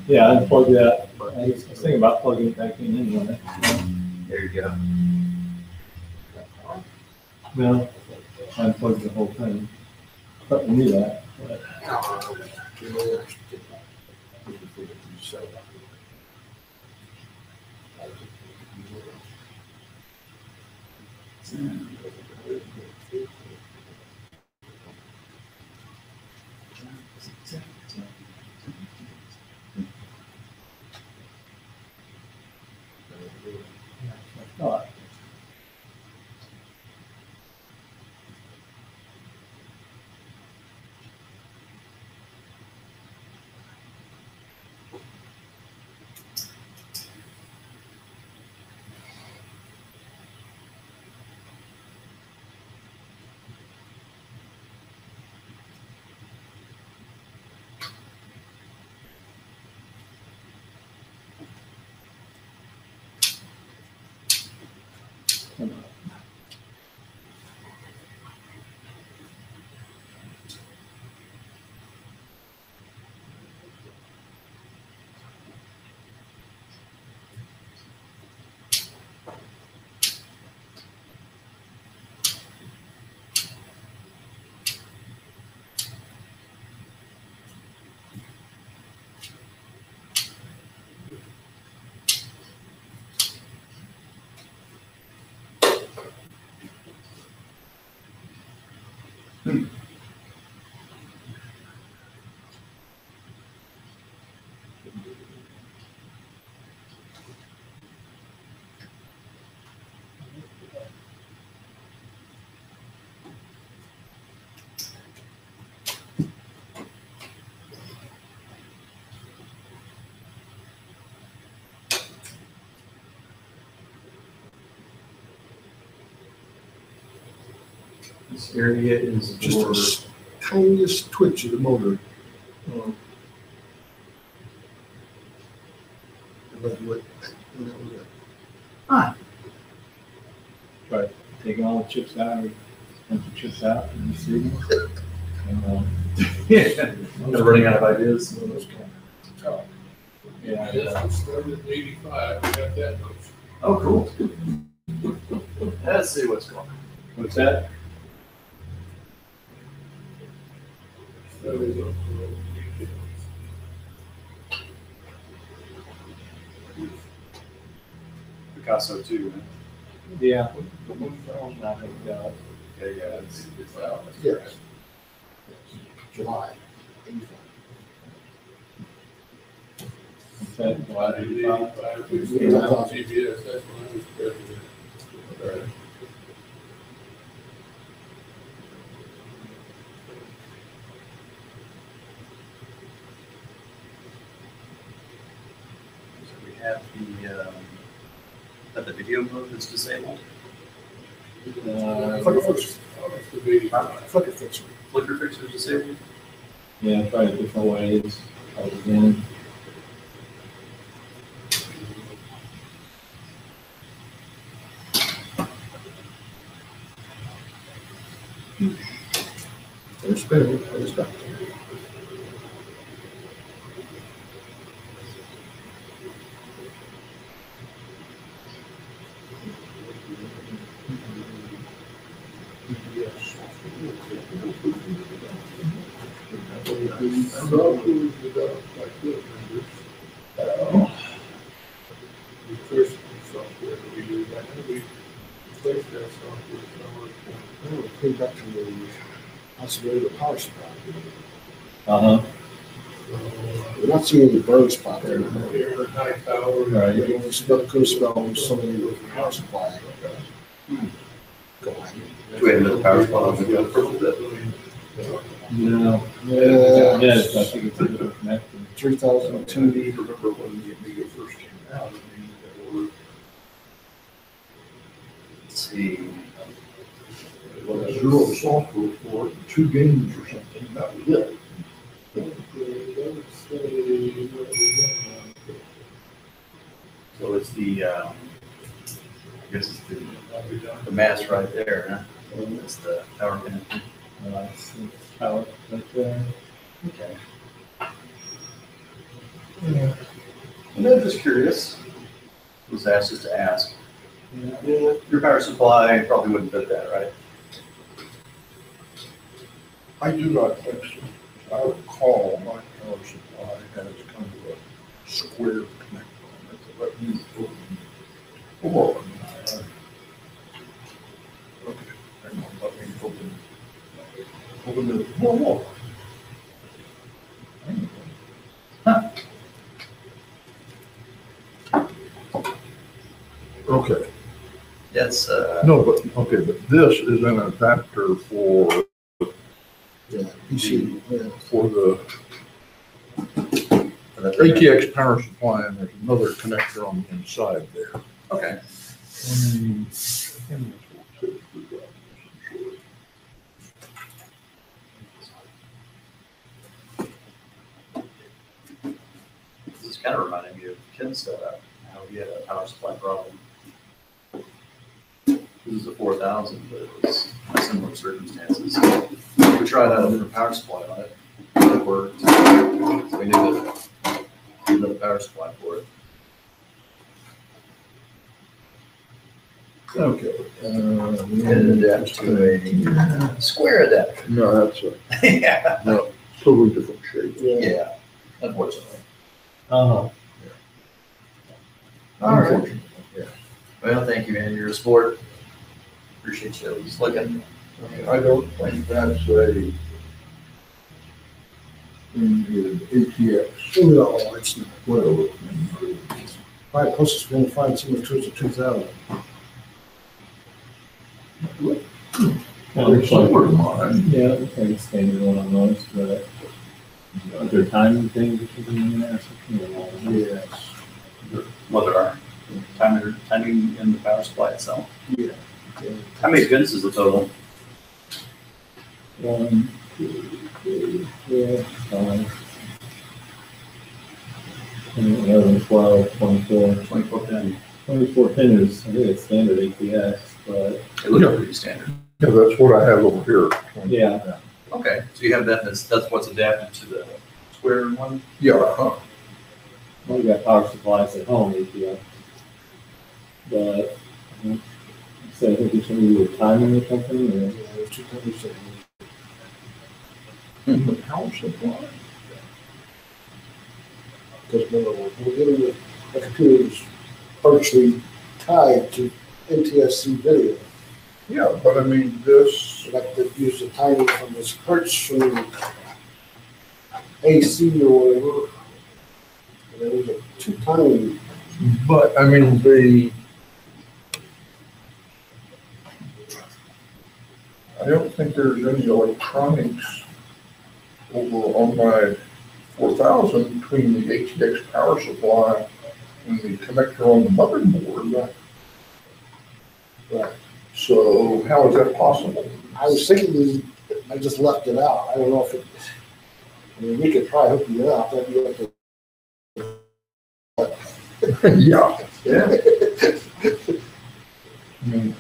Yeah, unplug that. I was thinking about plugging it back in anyway. There you go. No, unplug the whole thing. Thought we knew that, but. Thought. This area is Just for, a tiniest twitch of the motor. What was that? Try taking all the chips out, or bunch of chips out, and you see. yeah, they're running out of ideas. Those kind of top. Yeah. This was started in 85, we got that much. Oh, cool. Let's see what's going on. What's that? Started on Picasso too, man. Yeah. Okay, yeah, it's out. Yes. July. 85. What's that? Why did it 85? We started on CBS, that's when I was president. Right. So we have the video mode that's disabled. Flicker fixer. August of 85. Flicker fixer. Flicker fixer is disabled. Yeah, try it different ways. Again. They're spinning. They're stuck. Software developed by Phil members. The first software that we used, I know we replaced that software somewhere. It came back to the possibility of power supply. Uh-huh. We're not seeing the burn spot there. Here, high power. Right. You only could spell somebody with a power supply. Go ahead. Do we have another power spot on the purple bit? No. Yeah. Yes, I think it's a little connected. 3002. Remember when the Amiga first came out, I mean, there were Let's see. zero software for it, 2 games or something, that was it. So it's the, I guess it's the mass right there, huh? It's the power connector. It's power right there. Okay. And I'm just curious. Was asked just to ask. Your power supply probably wouldn't fit that, right? I do not think so. I recall my power supply has kind of a square connector on it that let me put in. Or, okay, hang on, let me open the, whoa. Okay, That's, no, but, okay, but this is an adapter for Yeah, PC. Yeah. for the ATX power supply, and there's another connector on the inside there. okay. This is kind of reminding me of Ken's setup, how he had a power supply problem. This is a 4000, but it was similar circumstances. We tried out a different power supply on it. It worked. So we needed another power supply for it. Okay. And adapt to a square adapter. No, that's a, Yeah. no, totally different shape. Yeah, unfortunately. Uh-huh. All right. Unfortunately, yeah. Well, thank you, man. You're a sport. Appreciate you always looking. I mean, I don't think that's a in the ATX, No, it's not. whatever. Probably closest we're gonna find somewhere towards the 2,000. Well, it's like, Somewhere in mine. yeah, it's like a standard one on those, but are there timing things that you can in there or something? Yes. What there are, timing in the power supply itself. Yeah. How many pins is the total? 1, 2, 3, 4, 5, 11, 12, 24. 24 pin. 24 pin is, I think it's standard ATX, but It looks pretty standard. Yeah, that's what I have over here. yeah. Okay, so you have that, that's what's adapted to the square one? Yeah, huh? We got power supplies at home ATX. But, so I think you should do a timing or something, or? Yeah, there's 2 companies that The power supply. because remember, we're getting the computer's virtually tied to NTSC video. Yeah, but I mean, this, So like they use the timing from this hertz from AC or whatever. And there was a 2 timing. but I mean, I don't think there's any electronics over on my 4000 between the ATX power supply and the connector on the motherboard. Right. So how is that possible? I was thinking I just left it out. I don't know if it, I mean, we could probably hook it up. That'd be like Yeah. Yeah. I mean,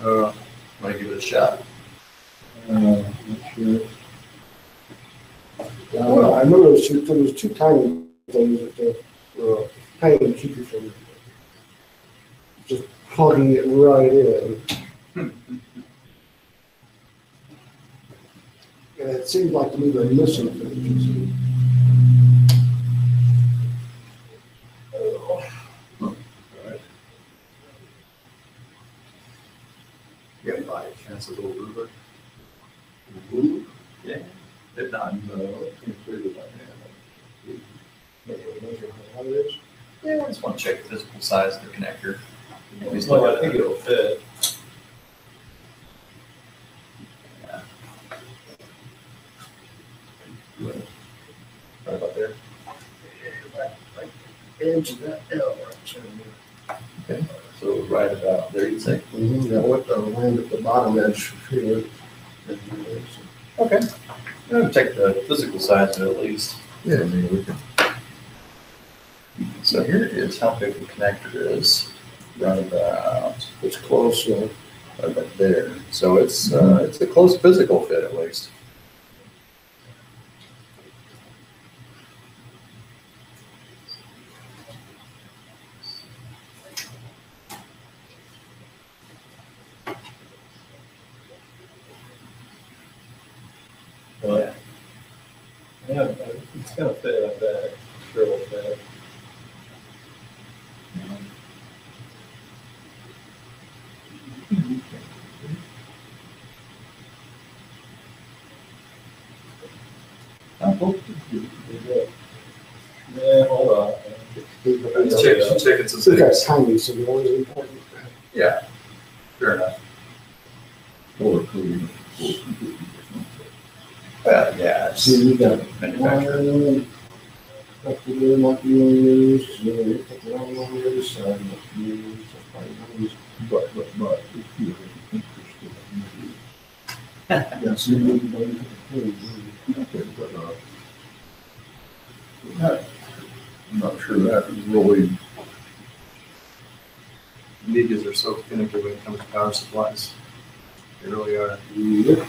might give it a shot. Not sure. I remember there was 2 timing things that were trying to keep you from just plugging it right in. And it seems like to me they're missing things. You got 5 chances over ruler. Yeah, if not, yeah, I just want to check the physical size of the connector. Just look Well, at I think it. it'll fit. Yeah. Right about there. Edge of that L right Okay, so right about there, you'd say. there. That went the land at the bottom edge here. Okay. Check the physical size of it at least. Yeah, I mean, we can. So here it is, how big the connector is. Right about, It's close, right about there. So it's a close physical fit at least. But, yeah, it's gonna fit, I bet. Sure it'll fit. Yeah, hold on. He's checking some So that's things. timing, so the only important. Yeah, fair enough. Well, yeah, it's See, you got manufactured. Up to there, not being used, you know, you put the one on the other side, not being used, that's probably not used. But, if you're interested in Yeah, so you need to okay, but, I'm not sure that is really, Medias are so finicky when it comes to power supplies. They really are. Yep.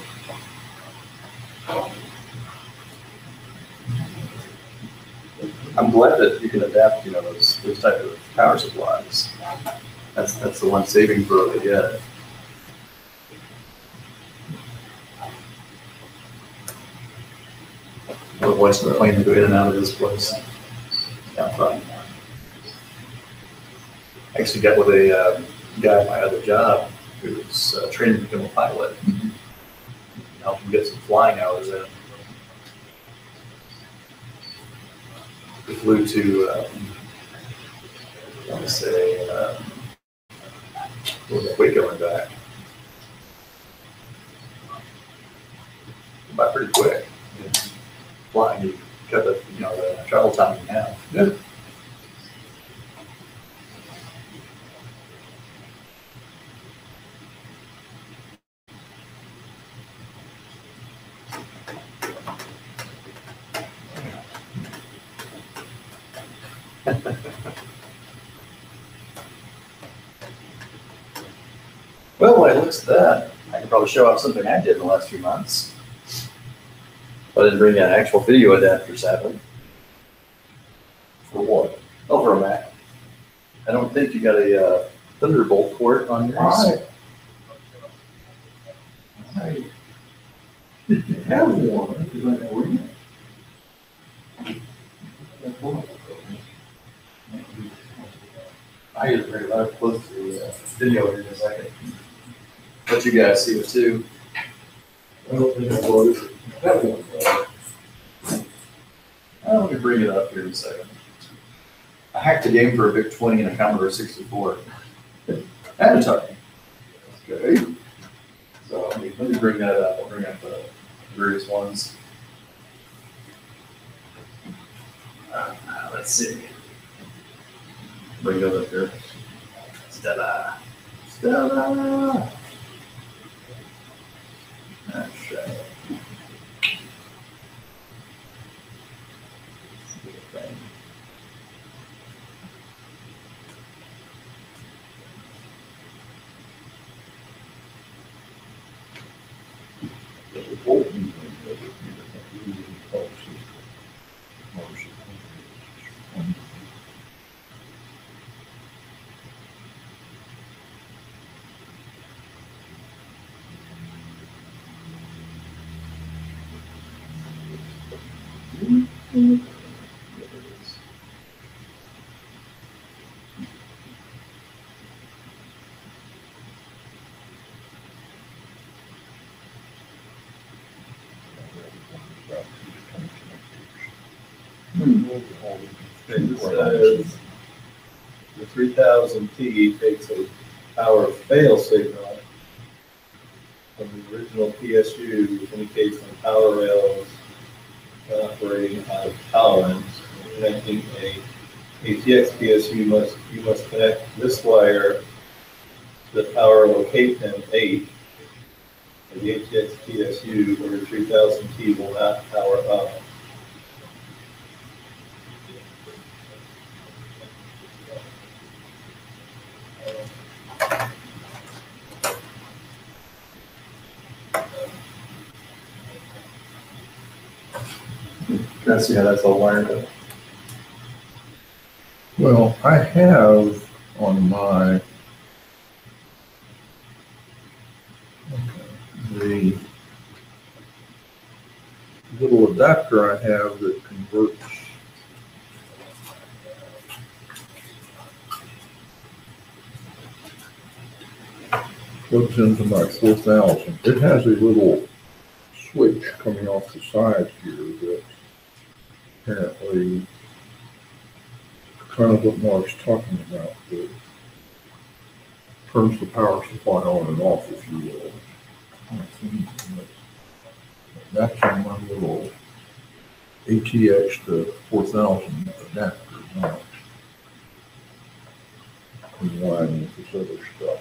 I'm glad that you can adapt, those type of power supplies. That's the one saving throw they get. Otherwise, the plane to go in and out of this place. Down front. I actually got with a guy at my other job who was training to become a pilot. Help him get some flying hours in. we flew to, I want to say, Waco and back. By pretty quick. Flying, you cut the, the travel time in half. Yeah. Well, while it looks at that, I can probably show off something I did in the last few months. I didn't bring an actual video adapter, sadly. For what? Oh, for a Mac. I don't think you got a Thunderbolt port on yours. I have one. I use very loud, close to the video here in a second. Let you guys see it too. I don't think I bought it. That one. Let me bring it up here in a second. I hacked the game for a VIC 20 and a Commodore 64. At a time. Okay. So let me bring that up. I'll bring up the various ones. Let's see. Bring it up here. Stella. Stella. That's right. It says the 3000T takes a power fail signal from the original PSU, which indicates when power rails are operating out of tolerance. Connecting a ATX PSU, you must connect this wire to the power locate pin 8. And the ATX PSU or the 3000T will not power up. Can I see how that's all wired up? Well, I have on my the little adapter I have that converts plugs into my 4000. It has a little switch coming off the side here that apparently kind of what Mark's talking about, that turns the power supply on and off, if you will. That's on my little ATX to 4000 adapter, not in line with this other stuff.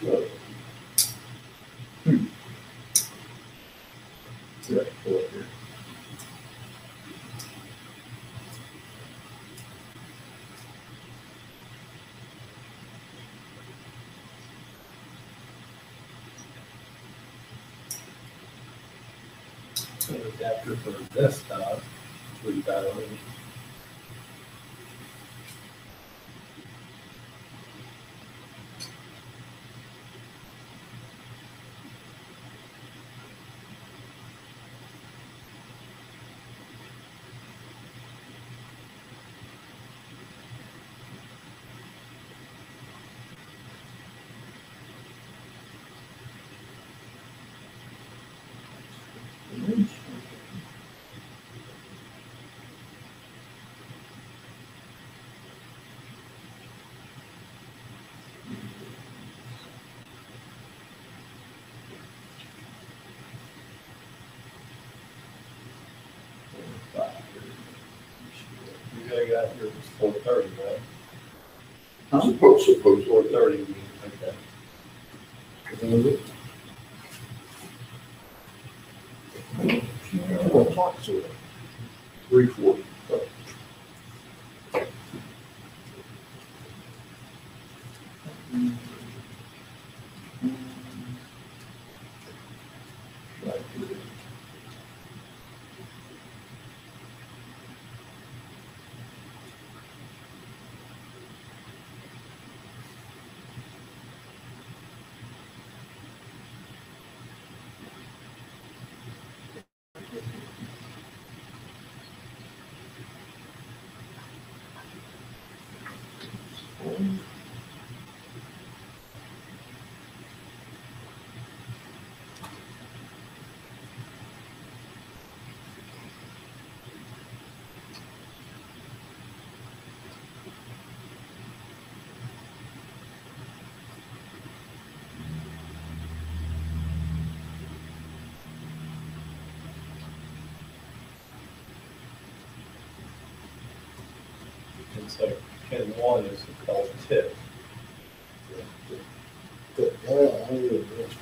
So, see if I can pull it here. So the adapter for the desktop, 3000. I got here was 4:30, right? Huh? Supposedly. 4:30, okay. What o'clock is it? 3:40. It's like 10:1 is called tip. Good, yeah, I knew it was.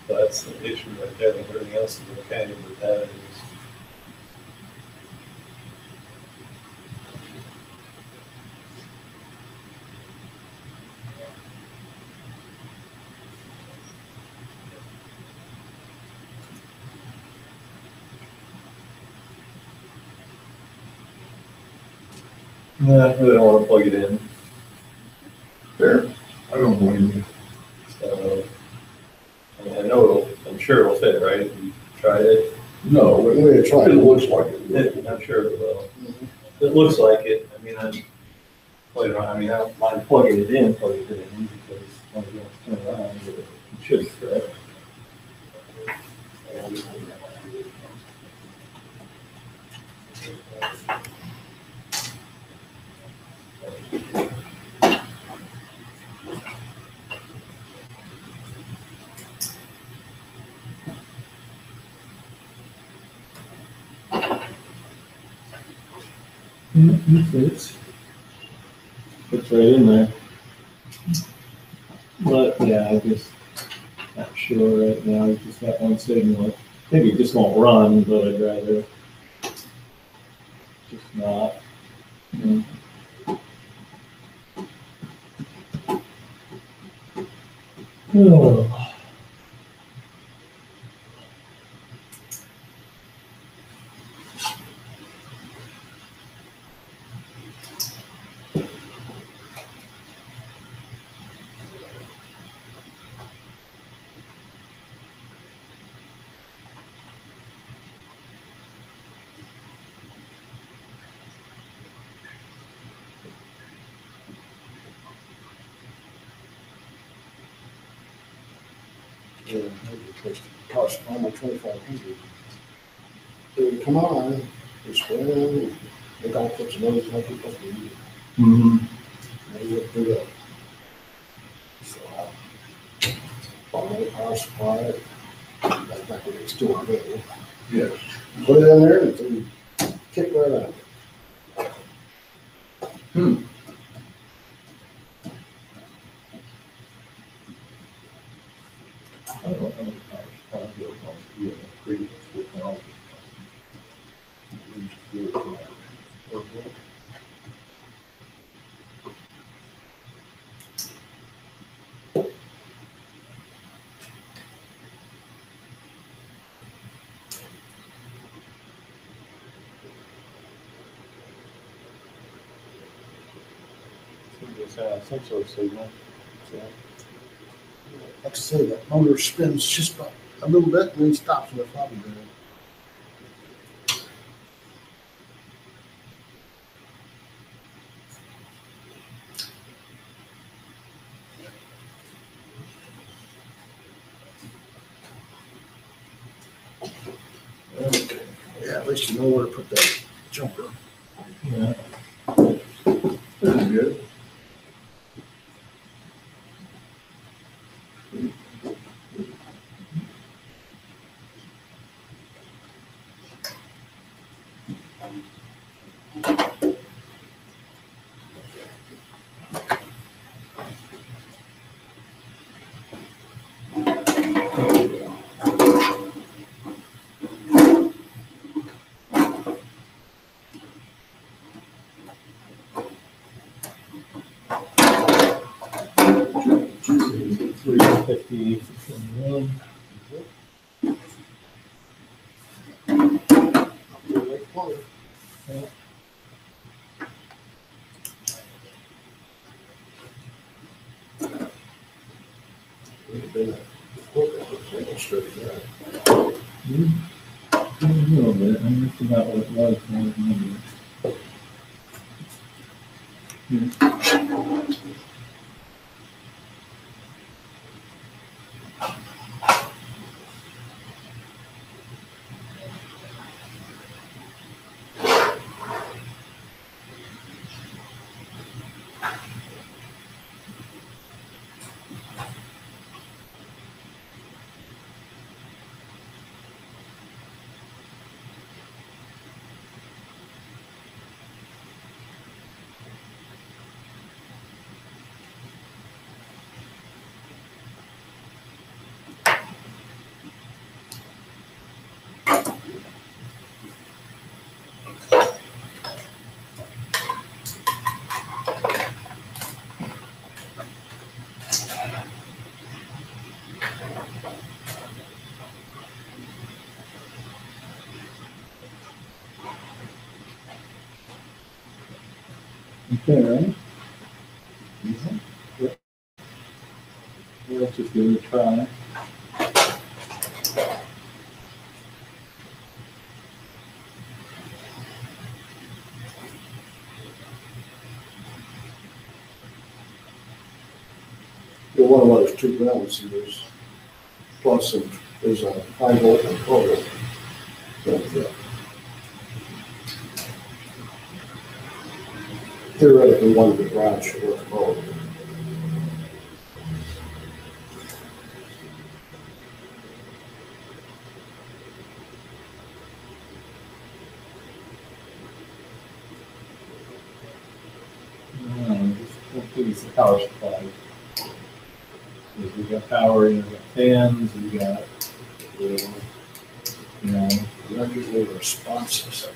That's the issue right there. Everything else is okay, but that is. No, I really don't want to plug it in. Fair. I don't blame you. So, I mean, I know I'm sure it'll fit, right? You tried it. No, Well, you tried. it looks like it will. I'm sure it will. It looks like it. I mean, I don't mind plugging it in because when you turn around, it should fit. Fits. Fits right in there. But yeah, I just not sure right now. It's just got one signal. I think it just won't run, but I'd rather just not. Oh. Yeah, it cost almost 2,500. It would come on, it's well, they got to put some other stuff in place. Mm-hmm. They would do that. So I bought another power supply, that's back when it's still available. Yes. Put it in there and then kick right out. I don't know how many power supplies there are going to be in the previous technology. Some sort of signal. So, Like I say, that motor spins just about a little bit and then stops and it's probably good. Okay. Yeah, at least you know where to put that jumper. yeah. This is good. 50, 21. A little bit, I'm just about what it was. I don't remember. Okay, right? Yep. Well, let's just give it a try. You'll want to let us two grounds, and there's plus and there's a high volt and low volt. Theoretically, one of the grounds should work both. Let's give you some power supply. We got power, we got fans, we got, Not usually responses.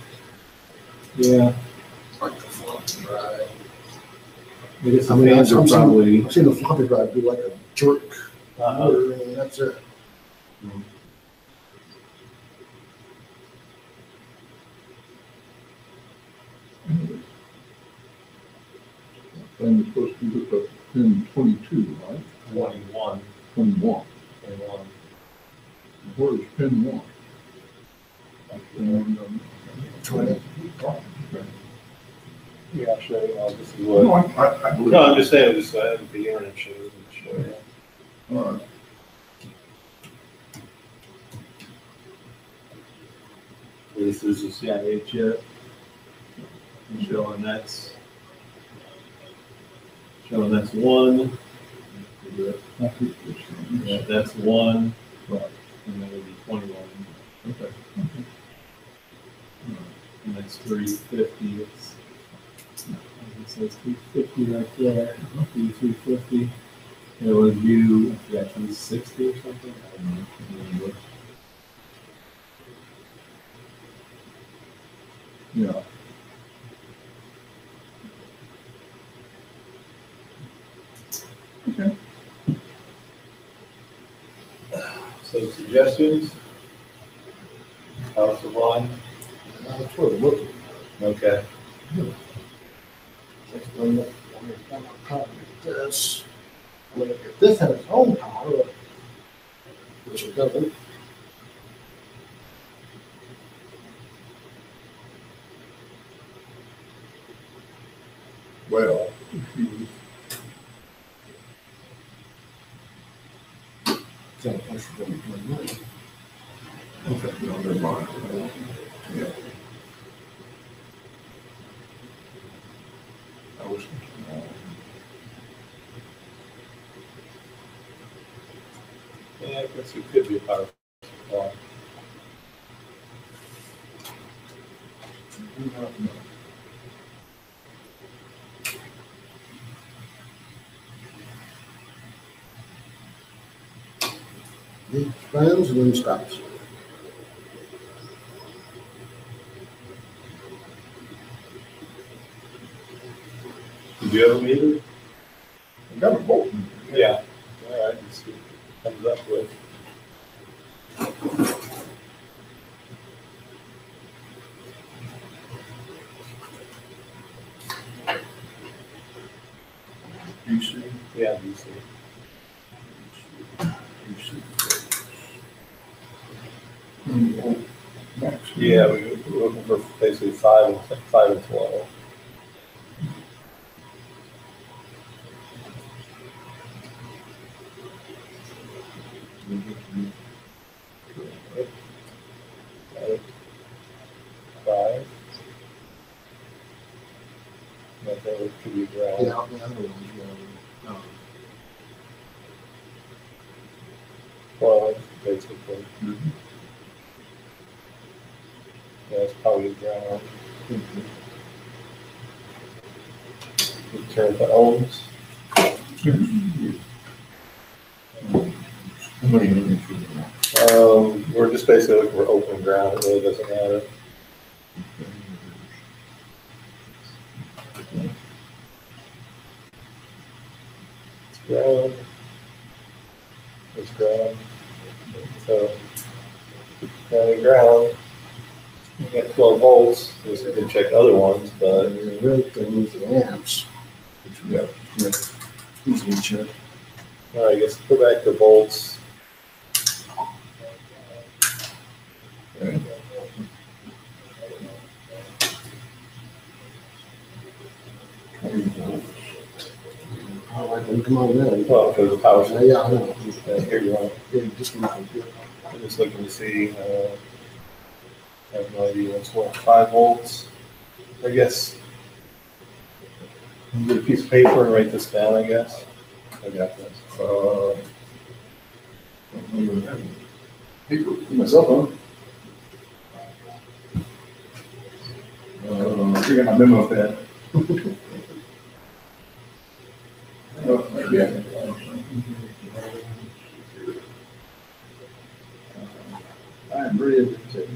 yeah. Like the floppy drive. I guess the fans are probably. I've seen the floppy drive do like a jerk. And that's it. And it's supposed to be hooked up to pin 22, right? 21. 21. 21. Where's pin 1? Yeah, I'll show you, this is No, what. I believe. No, I'm just saying, this, I have the internet shows and show you. All right. This is a CIA chip. Showing that's one. Yeah, that's one. Right. And that would be 21. Okay. And that's 350. It says 350 right there. 350. It was you, I forgot, 360 or something. I don't know. Yeah. Okay. So suggestions? Power supply? That's what it looks like. Okay. Just bring it, like this. I mean, if this had its own power, which it doesn't. Well, okay, no, never mind. Yeah. I was thinking, Yeah, I guess it could be a power supply. He spins and then stops. Did you have a meter? I got a bolt. Yeah. All right, let's see. comes up with. DC, Yeah, DC. Max. Yeah, we're looking for basically 5 and 12. Right. 5. That could be ground. Yeah, the other ones, 12, basically. Yeah, it's probably ground. Return to ohms. We're just basically looking for open ground. It really doesn't matter. It's ground. It's ground. So, ground. We got 12 volts. We can check other ones, but the real thing is the amps, which we got easily check. all right, I guess go back to volts. All right, then come on then. Well, for the power. Yeah, I know. Here you are. Yeah, just come on. I'm just looking to see. I have no idea what's what. 5 volts. I guess. Get a piece of paper and write this down. I guess. I got this. Paper, my cell phone. I got my memo pad. Oh, maybe I can. I'm ready to take.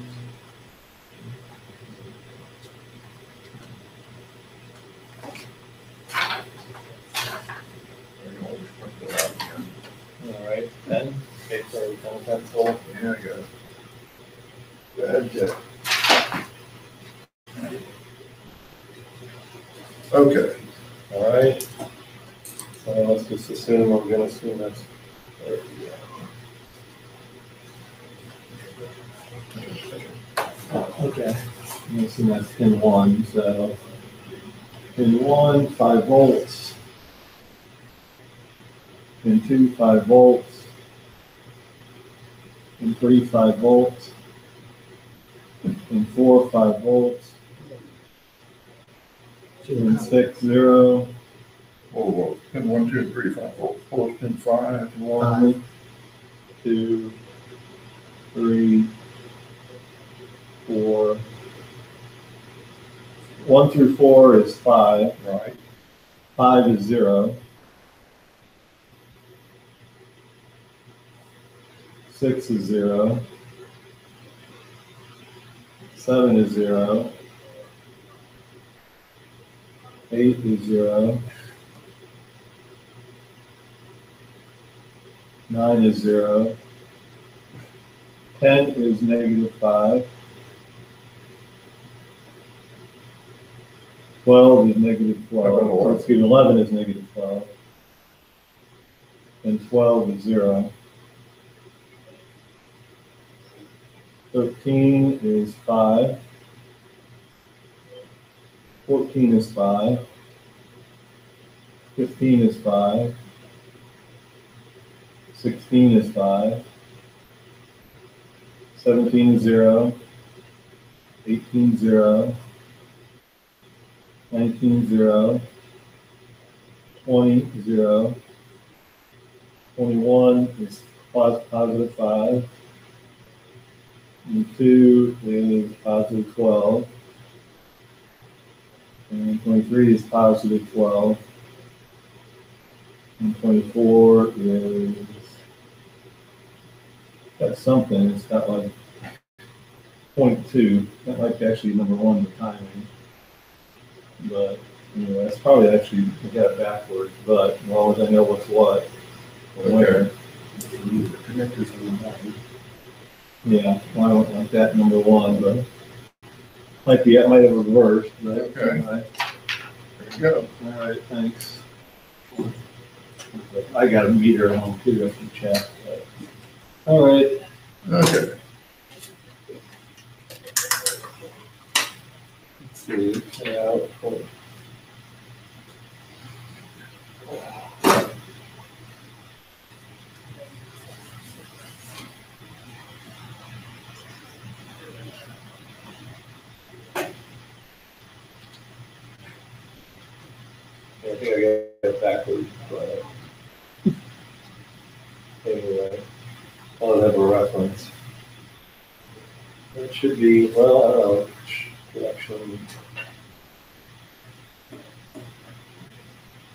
All right. Pen, paper, pen, pencil. Yeah, I got it. Go ahead, Jeff. Okay, All right. So let's just assume we're going to assume that's. Okay. I'm going to assume that's pin 1. So pin 1, 5 volts. Pin 2, 5 volts. Pin 3, 5 volts. Pin 4, 5 volts. Pin 6, 0. whoa, pin 1, 2, 3, 5, 4, pin 5, 1, 2, 3, 4. 1 through 4 is 5. right, 5 is 0. 6 is 0. 7 is 0. 8 is 0. 9 is 0. 10 is negative 5. 12 is negative 12. Or excuse me, 11 is negative 12. And 12 is 0. 13 is 5. 14 is 5. 15 is 5. 16 is 5. 17 is 0. 18 0. 19 0. 20 0. 21 is positive 5. And 2 is positive 12. And 23 is positive 12. And 24 is, that's something, it's got like 0.2, not like actually number 1, the timing. But anyway, that's probably actually, we got it backwards, but as long as I know what's what, from where. Use the connectors on the line. Yeah, well, I don't like that number one, but might be, I might have reversed, but. Okay. All right. There you go. All right, thanks. I got a meter at home too, I can check. But. All right. Okay. Let's see. Yeah, cool. I think I got it backwards, but anyway, I'll have a reference. It should be, well, I don't know, collection.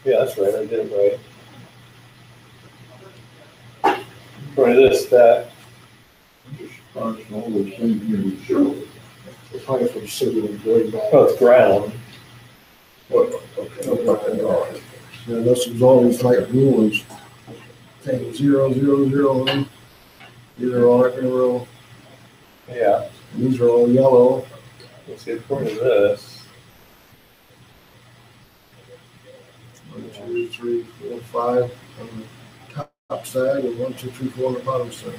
Yeah, that's right, I did it right. According to this, that, All those things you show. It's high from city and going back. oh, it's ground. Okay. Yeah, this is always like rulers. Take 0, 0, 0. These are all in a row. Yeah, These are all yellow. let's see, according to this, 1, 2, 3, 4, 5 on the top side, and 1, 2, 3, 4 on the bottom side.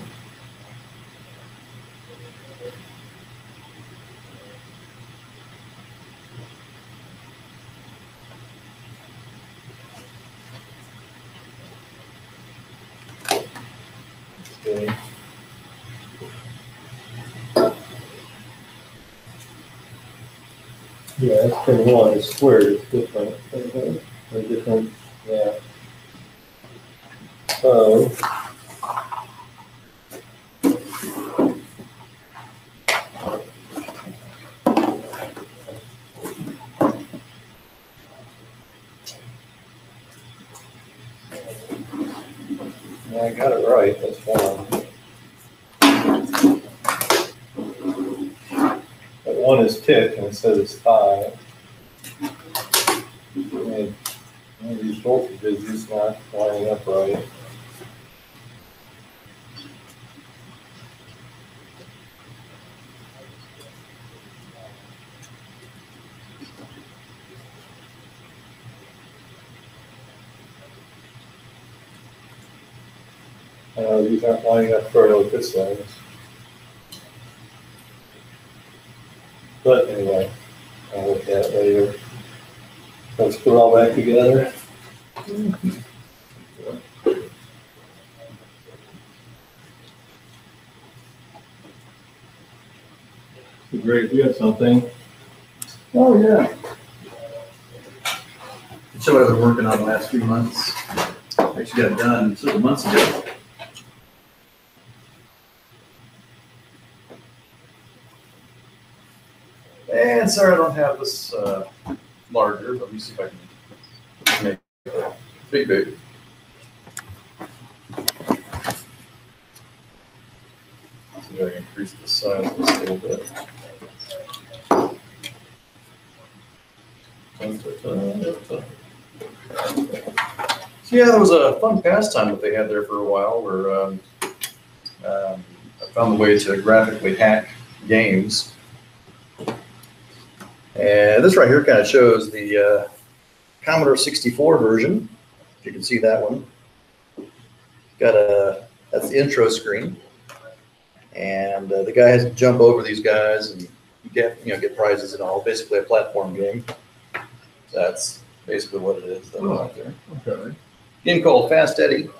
okay. Yeah, that's pin one, it's squared, it's different. They're different, yeah. So. Yeah, I got it right, that's one. But one is tick and it says it's 5. And one of these voltages is not lining up right. These aren't lining up for what this says. But anyway, I'll look at it later. Let's put it all back together. Great, you have something? Oh, yeah. Show what I've been working on the last few months. Actually got it done several months ago. And sorry I don't have this larger, but let me see if I can make it big. See if I can increase the size of this a little bit. So yeah, that was a fun pastime that they had there for a while where I found a way to graphically hack games. And this right here kind of shows the Commodore 64 version. If you can see that one. That's the intro screen. And the guy has to jump over these guys and get prizes and all. Basically a platform game. So that's basically what it is out there. Okay. Game called Fast Eddie.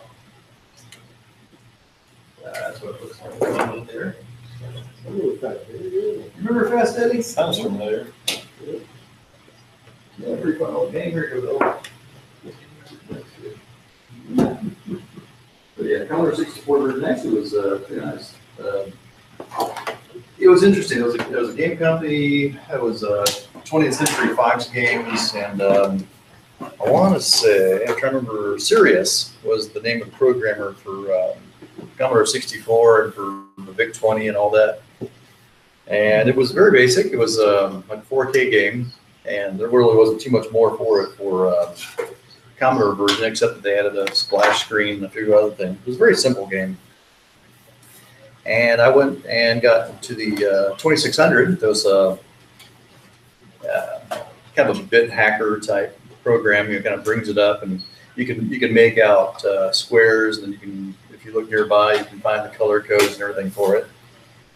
That's what it looks like out there. Remember Fast Eddie? Sounds familiar. Yeah, pretty fun old game here, Bill. But yeah, Commodore 64 version actually was pretty nice. It was interesting. It was a game company. It was 20th Century Fox Games, and I want to say, I'm trying to remember, Sirius was the name of the programmer for Commodore 64 and for the VIC-20 and all that. And it was very basic. It was like a 4K game, and there really wasn't too much more for it for Commodore version, except that they added a splash screen and a few other things. It was a very simple game. And I went and got to the 2600. There was a kind of a bit hacker type program. It kind of brings it up, and you can make out squares, and you can, if you look nearby, you can find the color codes and everything for it.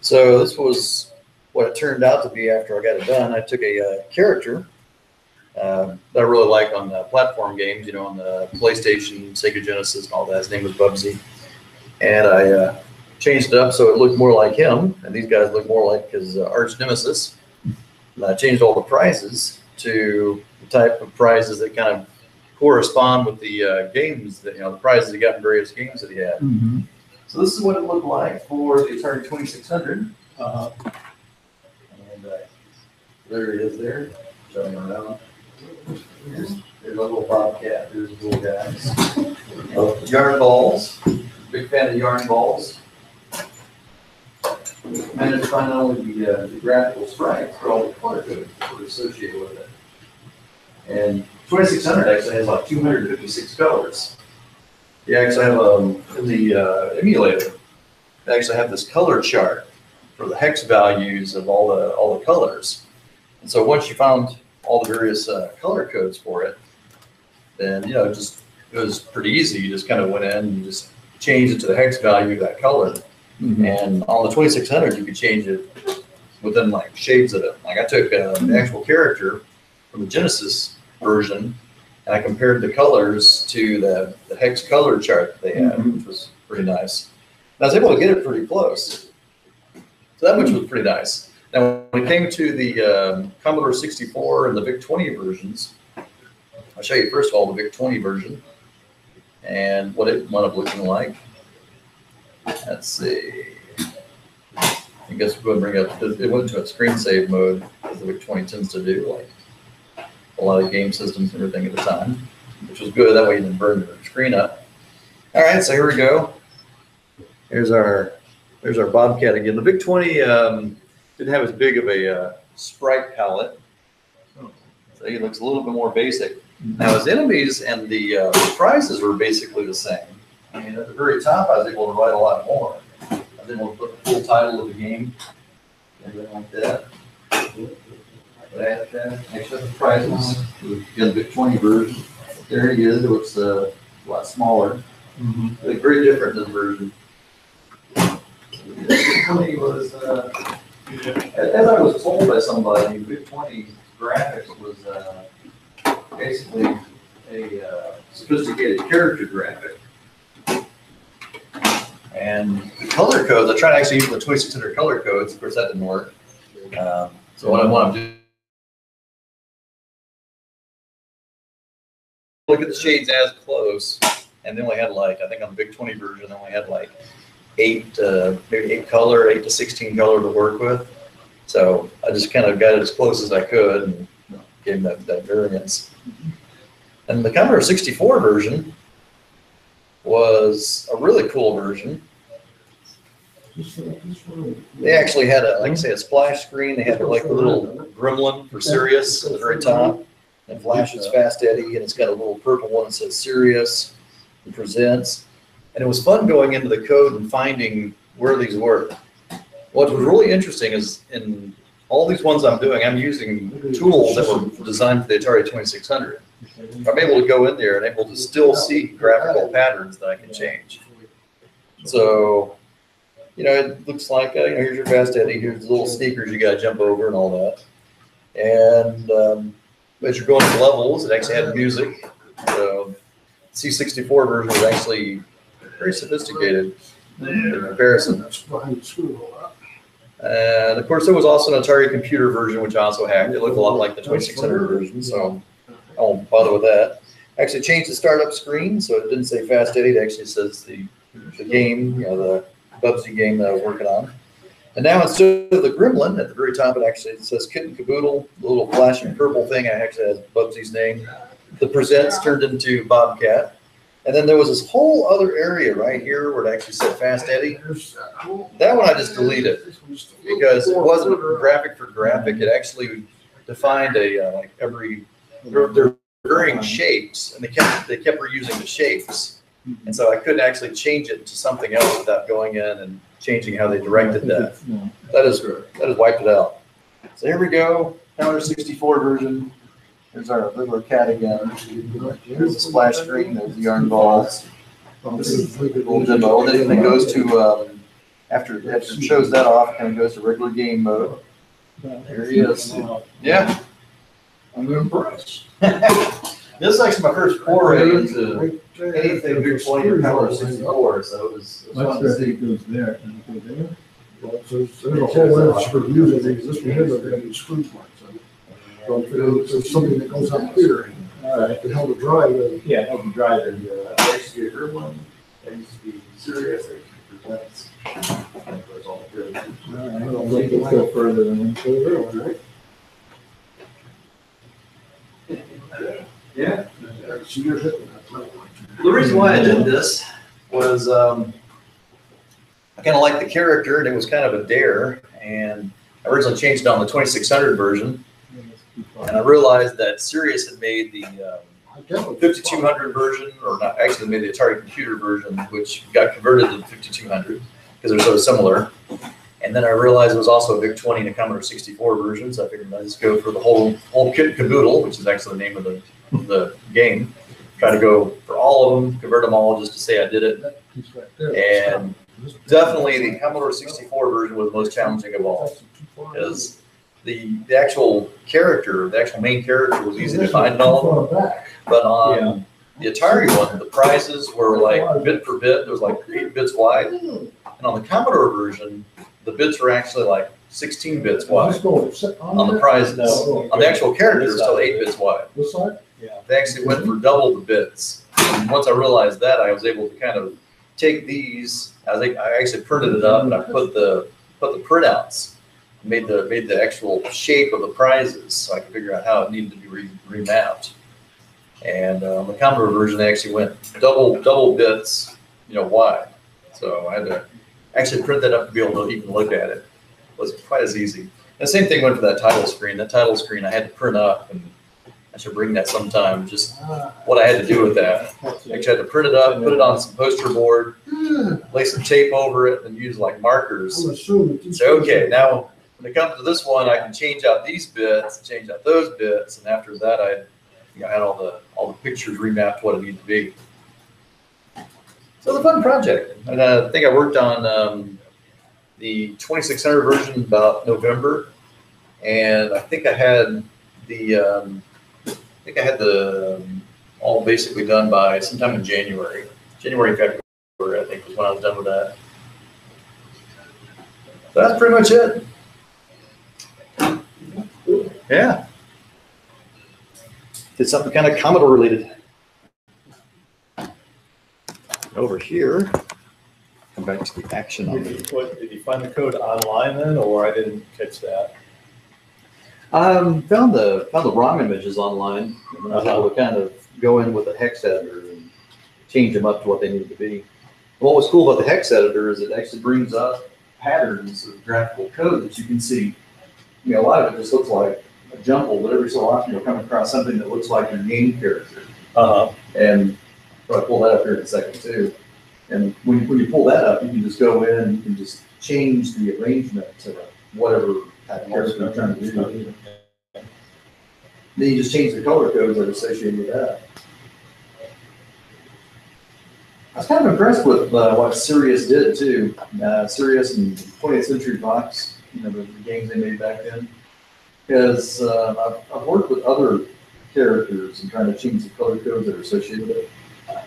So this was what it turned out to be after I got it done. I took a character that I really like on platform games, you know, on the PlayStation, Sega Genesis, and all that. His name was Bubsy, and I changed it up so it looked more like him, and these guys look more like his arch nemesis. And I changed all the prizes to the type of prizes that kind of correspond with the games that, you know, the prizes he got in various games that he had. Mm-hmm. So this is what it looked like for the Atari 2600. Uh-huh. And there he is there, showing around. There's a little bobcat, there's the little guys. Yarn balls, big fan of yarn balls. Managed to find not only the graphical sprites, but all the color codes that were associated with it. And 2600 actually has like 256 colors. You actually have in the emulator, they actually have this color chart for the hex values of all the colors. And so once you found all the various color codes for it, then you know it was pretty easy. You just kind of went in and just changed it to the hex value of that color. Mm-hmm. And on the 2600, you could change it within like shades of it. Like I took the actual character from the Genesis version, and I compared the colors to the hex color chart that they had, Mm-hmm. which was pretty nice. And I was able to get it pretty close. So that much was pretty nice. Now, when it came to the Commodore 64 and the VIC-20 versions, I'll show you first of all the VIC-20 version and what it wound up looking like. Let's see. I guess we'll go and bring up, it went to a screen save mode, as the VIC-20 tends to do, like a lot of game systems and everything at the time, which was good. That way you didn't burn the screen up. All right, so here we go. There's our Bobcat again. The VIC-20 didn't have as big of a sprite palette, so he looks a little bit more basic. Now his enemies and the prizes were basically the same. I mean, at the very top, I was able to write a lot more. I was able to put the full title of the game, everything like that. But I had that. Actually, the prizes, again, the VIC-20 version. There he is. It looks a lot smaller. Mm-hmm. Like, very different than the version. The VIC-20 was, as I was told by somebody, VIC-20 graphics was basically a sophisticated character graphic. And the color codes, I tried actually using the 2600 color codes. Of course, that didn't work. So what I want to do, look at the shades as close, and they only had like, I think on the VIC-20 version, they only had like maybe 8 color, 8 to 16 color to work with. So I just kind of got it as close as I could and gave them that variance. And the Commodore 64 version was a really cool version. They actually had a, like I say, a splash screen. They had like a little gremlin for Sirius at the very top. It flashes Fast Eddie, and it's got a little purple one that says Sirius and Presents. And it was fun going into the code and finding where these were. What was really interesting is in all these ones I'm doing, I'm using tools that were designed for the Atari 2600. I'm able to go in there and able to still see graphical patterns that I can change. So, you know, it looks like, you know, here's your Fast Eddie, here's the little sneakers you got to jump over and all that. And as you're going to levels, it actually had music. So, C64 version was actually very sophisticated in comparison. And of course, there was also an Atari computer version, which I also hacked. It looked a lot like the 2600 version, so I won't bother with that. Actually changed the startup screen, so it didn't say Fast Eddie. It actually says the game, you know, the Bubsy game that I was working on. And now instead of the gremlin at the very top, it actually says Kit and Caboodle. The little flashing purple thing actually has Bubsy's name. The Presents turned into Bobcat. And then there was this whole other area right here where it actually said Fast Eddie. That one I just deleted because it wasn't graphic for graphic. It actually defined a like every there recurring shapes, and they kept reusing the shapes. And so I couldn't actually change it to something else without going in and changing how they directed that. That has wiped it out. So here we go, Commodore 64 version. There's our little cat again. There's the splash screen, there's the yarn balls. This is a little demo. Then it goes to, after it shows that off, it kind of goes to regular game mode. There he is. Yeah. I'm impressed. This is actually my first foray into anything big 20 or Commodore 64, so it was fun to see. Goes there, and it goes there. Well, so there's a whole bunch for using the existing header, they're gonna be screw marks on it. So if there's something that goes up here, to help it dry, then. Yeah, help you drive it. I used to be a group one. I used to be serious. I used to be presents. That was all good. Let's go further than that. Yeah. So you're hitting that. The reason why I did this was I kind of liked the character, and it was kind of a dare. And I originally changed it on the 2600 version, and I realized that Sirius had made the 5200 version, or not, actually made the Atari computer version, which got converted to the 5200 because they're so similar. And then I realized it was also a VIC-20 and a Commodore 64 version, so I figured I'd just go for the whole kit and caboodle, which is actually the name of the game. Try to go for all of them, convert them all just to say I did it. And definitely the Commodore 64 version was the most challenging of all, because the actual character, the actual main character was easy to find in all of them. But on the Atari one, the prizes were like bit for bit, there was like 8 bits wide. And on the Commodore version, the bits were actually like 16 bits wide on the prizes. On the actual character, it was still 8 bits wide. This side? They actually went for double the bits. And once I realized that, I was able to kind of take these. I actually printed it up, and I put the printouts, made the actual shape of the prizes, so I could figure out how it needed to be remapped. And the Commodore version, they actually went double bits, wide. So I had to actually print that up to be able to even look at it. It wasn't quite as easy. And the same thing went for that title screen. That title screen I had to print up, and I should bring that sometime, just what I had to do with that. Actually, I had to print it up, put it on some poster board, lay some tape over it, and use like markers. Say, okay, now when it comes to this one, I can change out these bits, change out those bits, and after that, I had all the pictures remapped what it needed to be. So it's a fun project, and I think I worked on the 2600 version about November, and I think I had the all basically done by sometime in January, February, I think was when I was done with that. So that's pretty much it. Yeah. Did something kind of Commodore related. Over here, come back to the action on it. Did you find the code online then, or I didn't catch that? Found the ROM images online, and I was able to kind of go in with a hex editor and change them up to what they needed to be. What was cool about the hex editor is it actually brings up patterns of graphical code that you can see. A lot of it just looks like a jumble, but every so often you'll come across something that looks like your game character. And I'll pull that up here in a second too. And when you pull that up, you can just go in and you can just change the arrangement to whatever type of character you're trying to do. Then you just change the color codes that are associated with that. I was kind of impressed with what Sirius did too. Sirius and 20th Century Fox, the games they made back then. Because I've worked with other characters and trying to change the color codes that are associated with it.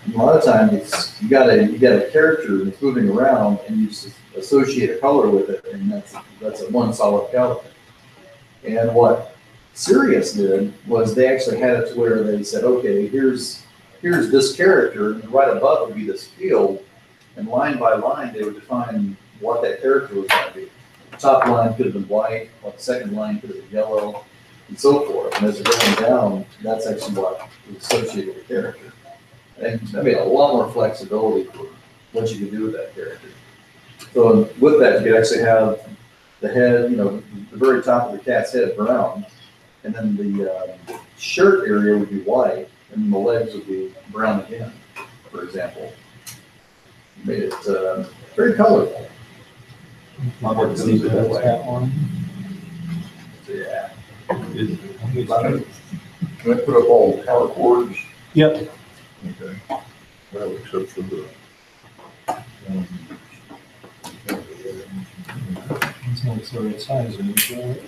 And a lot of times you got a character that's moving around and you just associate a color with it, and that's a one solid color. And what Sirius did was they actually had it to where they said, okay, here's this character, and right above would be this field, and line by line they would define what that character was going to be. The top line could have been white, or the second line could have been yellow, and so forth. And as they're going down, that's actually what was associated with the character. And that made a lot more flexibility for what you could do with that character. So with that, you could actually have the head, the very top of the cat's head brown, and then the shirt area would be white and the legs would be brown again, for example. Made it very colorful. I'll have to see it that way. So, yeah. Can I put up all the power cords? Yep. Okay. Well, except for the. It's not the right size, right?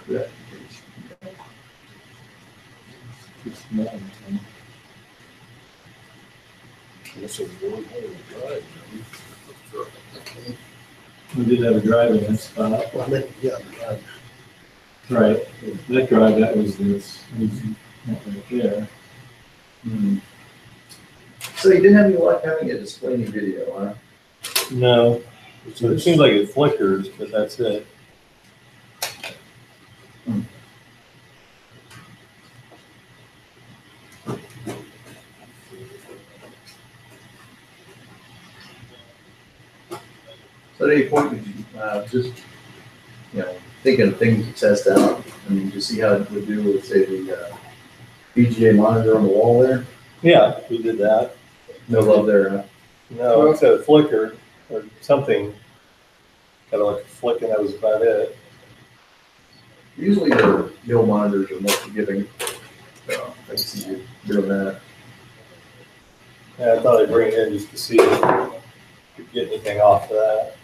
Yeah. That's a board, drive. We did have a driving spot. Well, I mean, yeah, drive. Right. That drive, that was this, right there. So you didn't have any luck having it display any video, huh? No, so it seems like it flickers, but that's it. So at any point, would you just, thinking of things to test out, and just see how it would do with, say, the VGA monitor on the wall there? Yeah, we did that. No love there, huh? No, it said a flicker or something, kind of like a flick, and that was about it. Usually the Yale monitors are more forgiving, so I can see you doing that. Yeah, I thought I'd bring it in just to see if we could get anything off of that.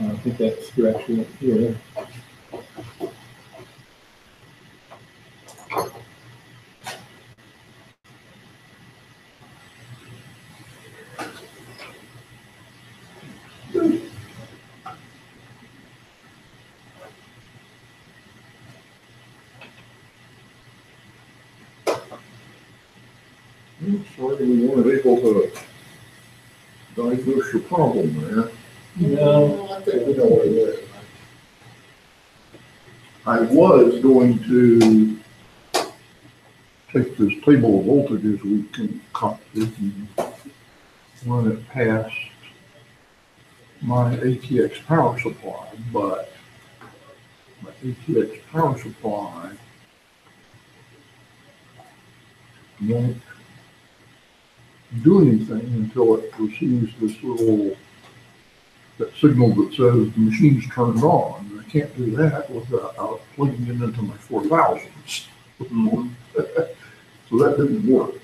I think that's direction up here. Sorry, we weren't able to diagnose your problem there. No. I think we know what it is. I was going to take this table of voltages we concocted and run it past my ATX power supply, but my ATX power supply won't do anything until it receives this little that signal that says the machine's turned on. I can't do that without plugging it into my 4000s. So that didn't work.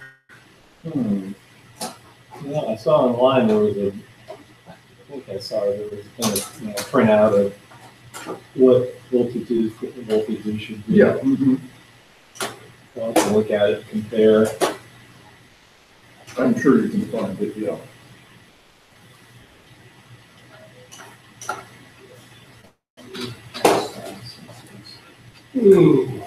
Yeah, I saw online there was I think I saw there was kind of printout of what voltages should be. Yeah. So I can look at it, compare. I'm sure you can find it, yeah. Ooh.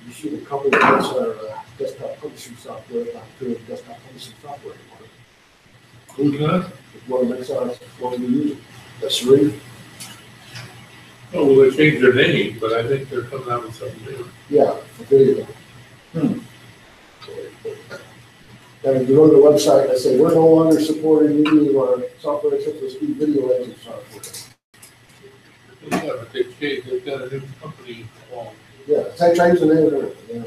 You should have coupled this desktop publishing software, not to desktop publishing software anymore. Okay. If one makes us, what we use, that's three. Oh, well, they changed their name, but I think they're coming out with something new. Yeah, there you go. And if you go to the website, they say, we're no longer supporting any of our software except for speed video editing software. Yeah, but they've got a new company on Yeah, they changed the name of it, yeah.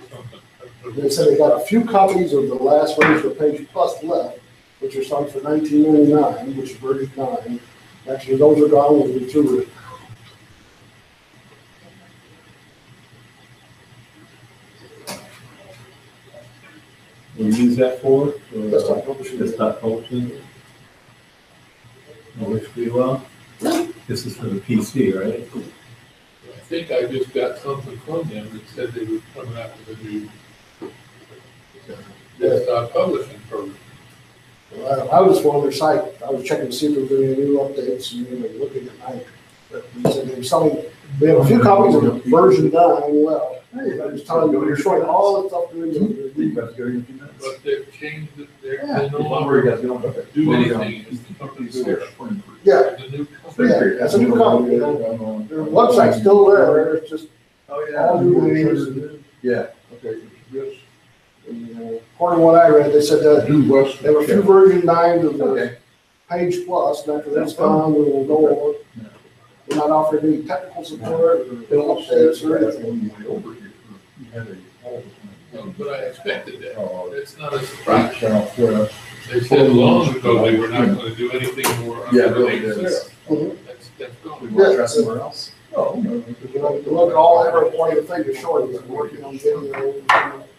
something. They said they got a few copies of the last version of Page Plus left, which are starting for $19.99, which is version 9. Actually, those are gone, we'll be through it. We use that for? Desktop publishing. Desktop publishing. Which we will. This is for the PC, right? I think I just got something from them that said they were coming out with a new desktop publishing program. I was on their site, I was checking to see if there was any new updates, and they were looking at night. But they said they were selling, we have a few copies of version 9 left. I was telling you, you're showing all the stuff doing it. But they've changed it, Yeah. they no Where longer you guys going? Okay. do anything, it's the company Sarah. Yeah, The new company. yeah, that's a new company, you know. Their website's still there, it's just Oh, all new names. Yeah. Okay, yes. According to what I read, they said that Do West. there were a few version 9s of the Okay. Page Plus, and after that's gone, we will go on. We're not offering any technical support, or updates or anything. No, but I expected that, Oh, it's not a surprise. Southwest. They said long ago they were not gonna do anything more Yeah, under the really name is. Sarah. That's We gone. want to try somewhere else? Oh, no. Look at all every point of thing is showing, we're working on video,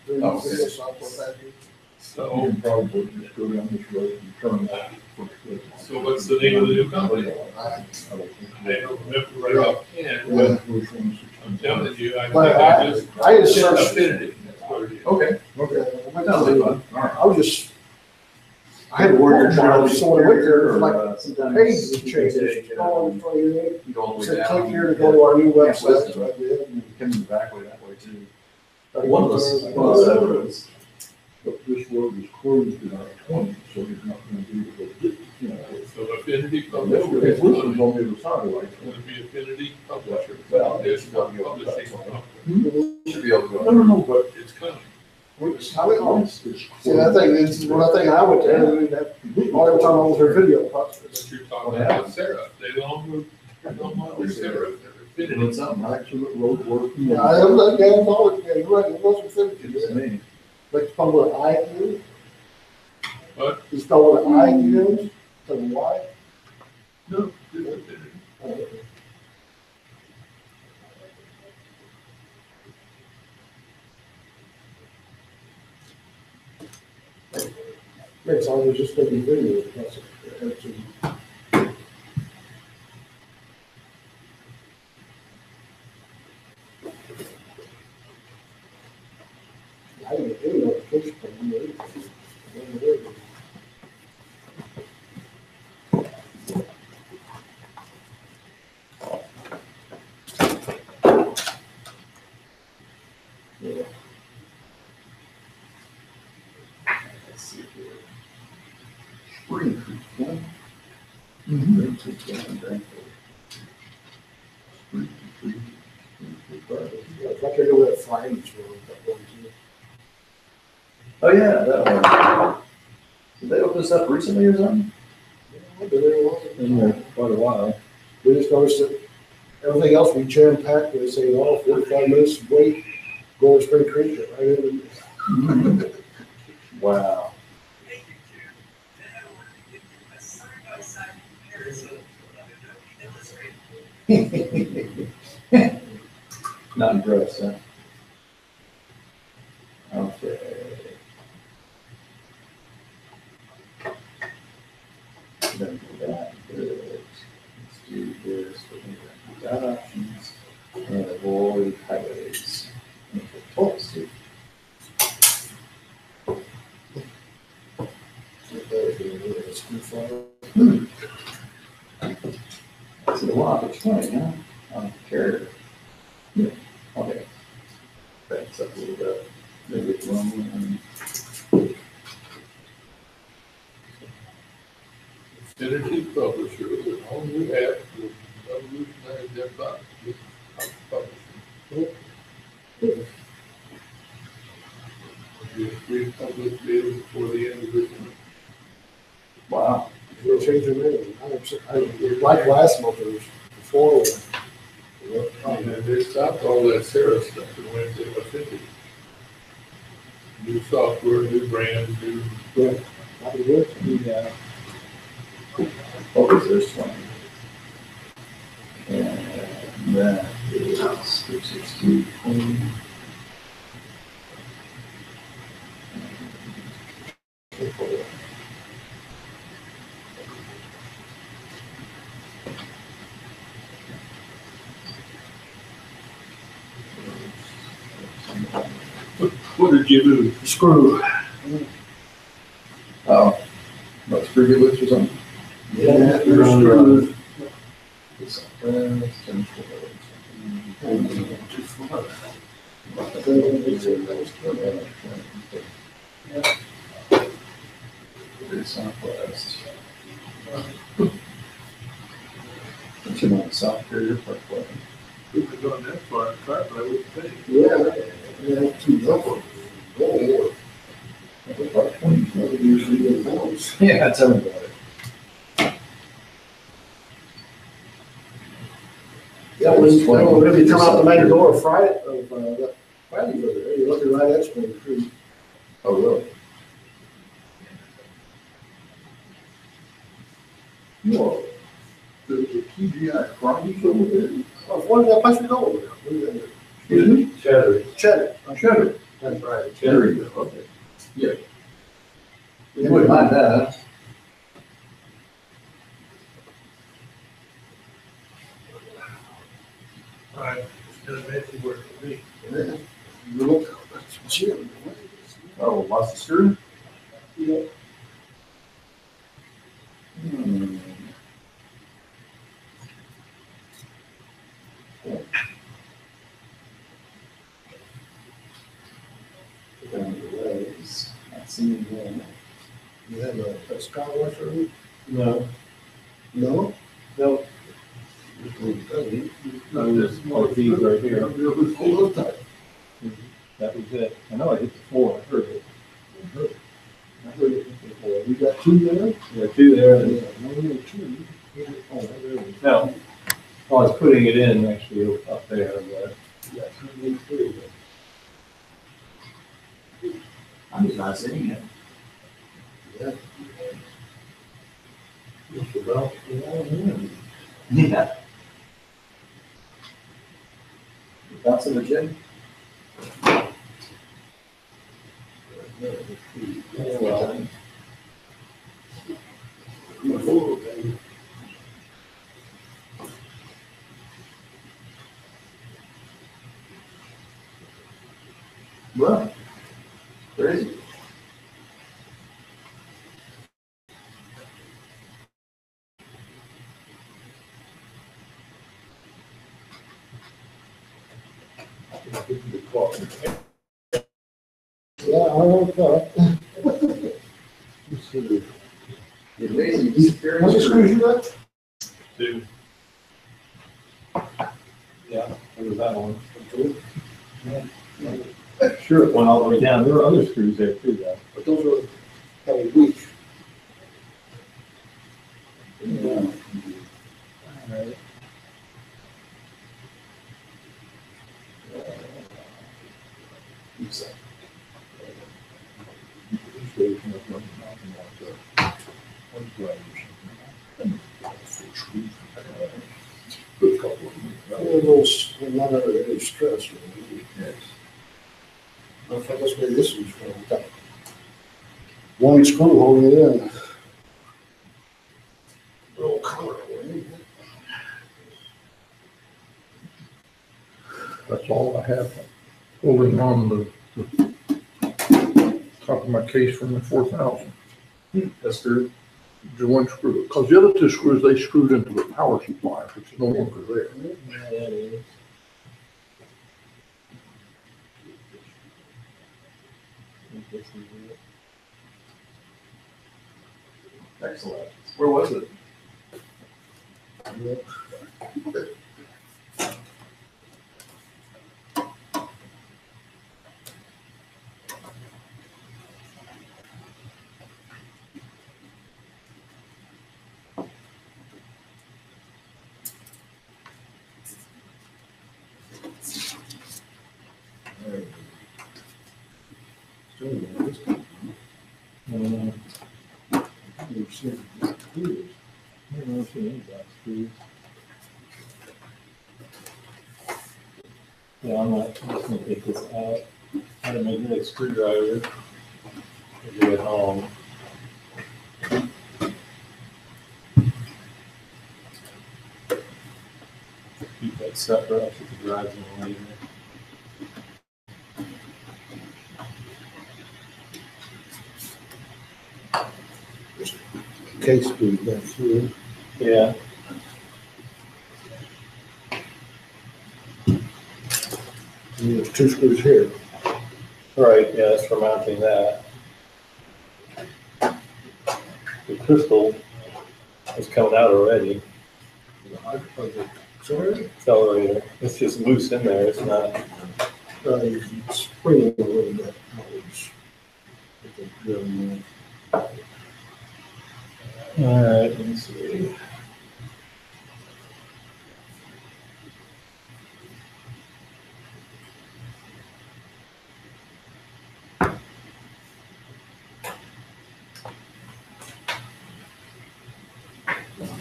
doing Oh, video software back here. You So, can probably just go down this road and turn left. so what's the name of the new company? I- I don't remember right offhand, but I'm telling you, I think But I just. I just searched, Affinity, that's what it is. Okay. I Sounds like fun. All right. was just, I had Warrior Trail bookmarks, so when I went there, it was like, sometimes page was you can changed, take, go on 28, you go all the way said down. click here to go to our new Yeah, website, so I did. You can come back way that way too. I One of those roads. But this road is closed in our 20, so he's not gonna be able to get, you know. So Affinity This Publisher was is on going the other side of like. to be Affinity Publisher. Well, It's not publishing company. Should be able to No, go. no, but It's coming. It's coming. it's closed. See, that thing, this is one of the things I went there, and that, all they were talking about was her video process. But you're talking about Sarah, they don't want Sarah, they're Affinity. Doing something right. Excellent road work. Yeah, I am like, yeah, it's all, yeah, you're right, it wasn't finished. Good to me. Like, it's spelled with an I at the end. What? It's spelled with an I at the end, so why? No, it's Affinity. Makes all there's just gonna be video. That's I didn't get any notification from you. Yeah. Let's see here. Spring Creek, yeah. Mm-hmm. Spring Creek. It's like they're doing that Fridays road, that one too. Oh, yeah, that one. Did they open this up recently or something? Been there quite a while. We just noticed that everything else we jam packed, they say, oh, 45 minutes, wait, go to Spring Creek, get right in. Wow. Not impressed, huh? Okay. Then do that. Good. Let's do this. We're gonna do options and avoid highways. Okay, let's do. That's a lot of 20, huh? On carrier. Yeah, okay. That's up a little bit. Maybe it's wrong. Affinity Publisher, an all new app with revolutionary desktop publishing. Be a free public beta before the end of this month. Wow. You'll change your name. I like last month, it was before Oh. And they stopped all that Sarah stuff and went to Affinity. New software, new brand, new. Yeah. What was this one? And that is 360. What did you do? Screw. Oh, what, screw you with or something? Yeah, they're screwed. Too far. Southwest. What's your name, South Carrier Parkway? We could go that far, but I would think. Yeah, too low. Oh, usually in those. Yeah, tell me about it. Yeah, when you come out the main door Friday, Friday, you're looking right at Spring Creek. Oh, really? Whoa. There's a TGI Fridays over there? Oh, what did that place we go over there? What is that? Excuse me? Cheddar. Cheddar. Cheddar. That's right. There you go, okay. Yeah. You You wouldn't mind that. All right, it's gonna make it work for me. Yeah. You look, that's Jim. Oh, lost the screw? Yeah. Hmm. Down the ways. Not seeing that. You have a sky washer? No, No? no, there's more fees right here. Hold on tight. That was it. I know I hit the floor, I heard it. I heard it hit the floor. We got two there? Yeah, two there, and One or two. Oh, there we go. no, I was putting it in actually up there, but We got two and three. I'm just not seeing it. Yeah. Just about. Yeah. Bouncing the gym? Well, well, crazy. Yeah, I don't know. You're lazy, he's very. How many screws you got? two. Yeah, there was that one. Sure, it went all the way down. There were other screws there too, though. But those are kind of weak. Yeah. All right. So, Those, not under any stress. yes. I think that's where this one's from. Got one screw holding it in. Little color. That's all I have. Holding on the top of my case from the 4,000. That's true. The one screw, because the other two screws, they screwed into the power supply, which is no longer there. Yeah, that is. This is it. Excellent. Where was it? We've seen screws. I've never seen any black screws. Yeah, I'm just gonna take this out. I had a magnetic screwdriver. I'll do it home. Keep that separate. I'll put the drives in later. Case screw back through. Yeah. And there's 2 screws here. Right, yeah, that's for mounting that. The crystal is coming out already. Accelerator. It's just loose in there. It's not. Spring a little bit. All right, let me see.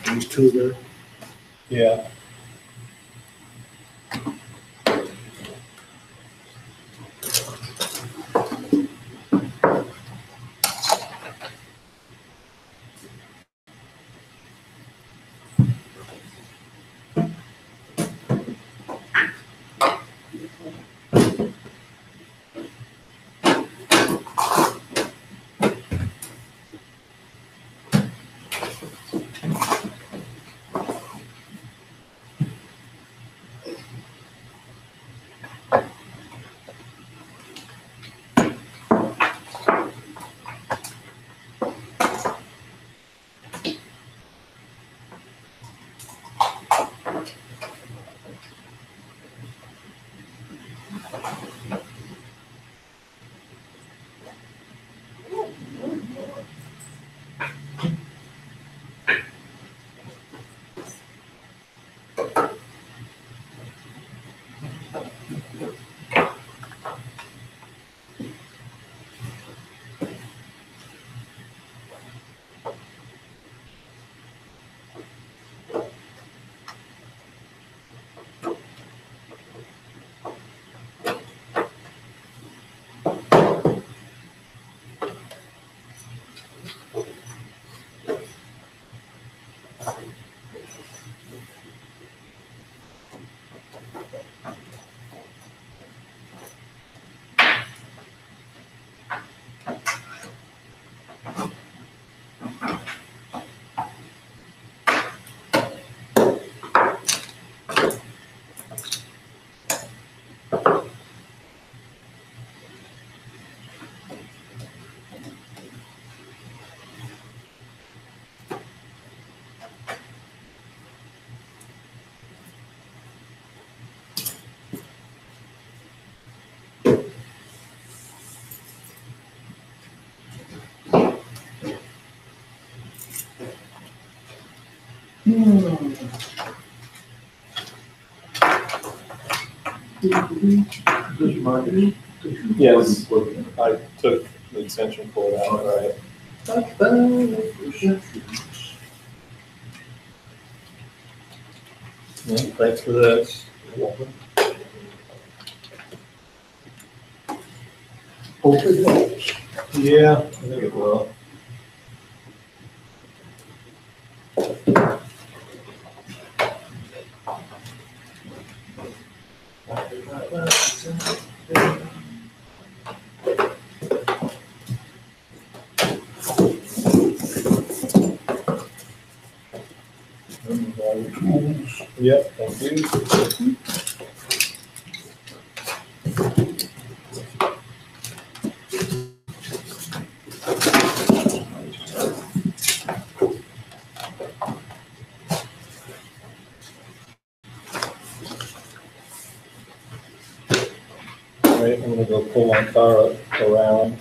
These 2 there. Yeah. Yes, I took the extension cord out, right? Yeah, thanks for this. Hope it helps. Yeah, I think it will. Yep, thank you. All right, I'm gonna go pull my car around.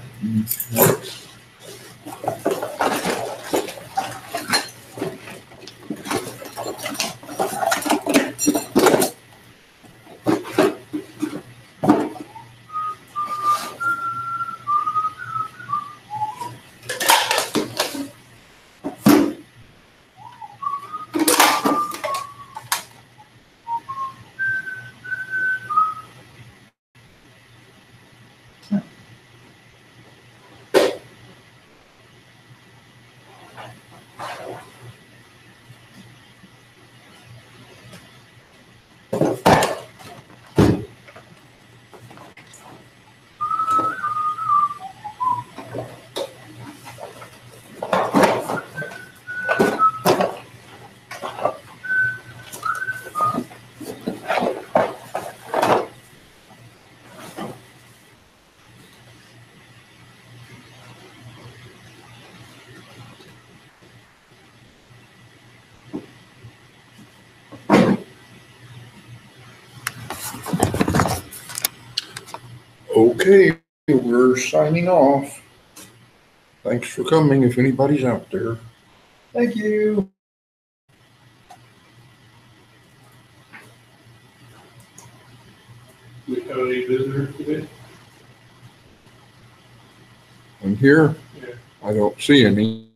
Okay, we're signing off. Thanks for coming if anybody's out there. Thank you. Do we have any visitors today? I'm here. Yeah. I don't see any.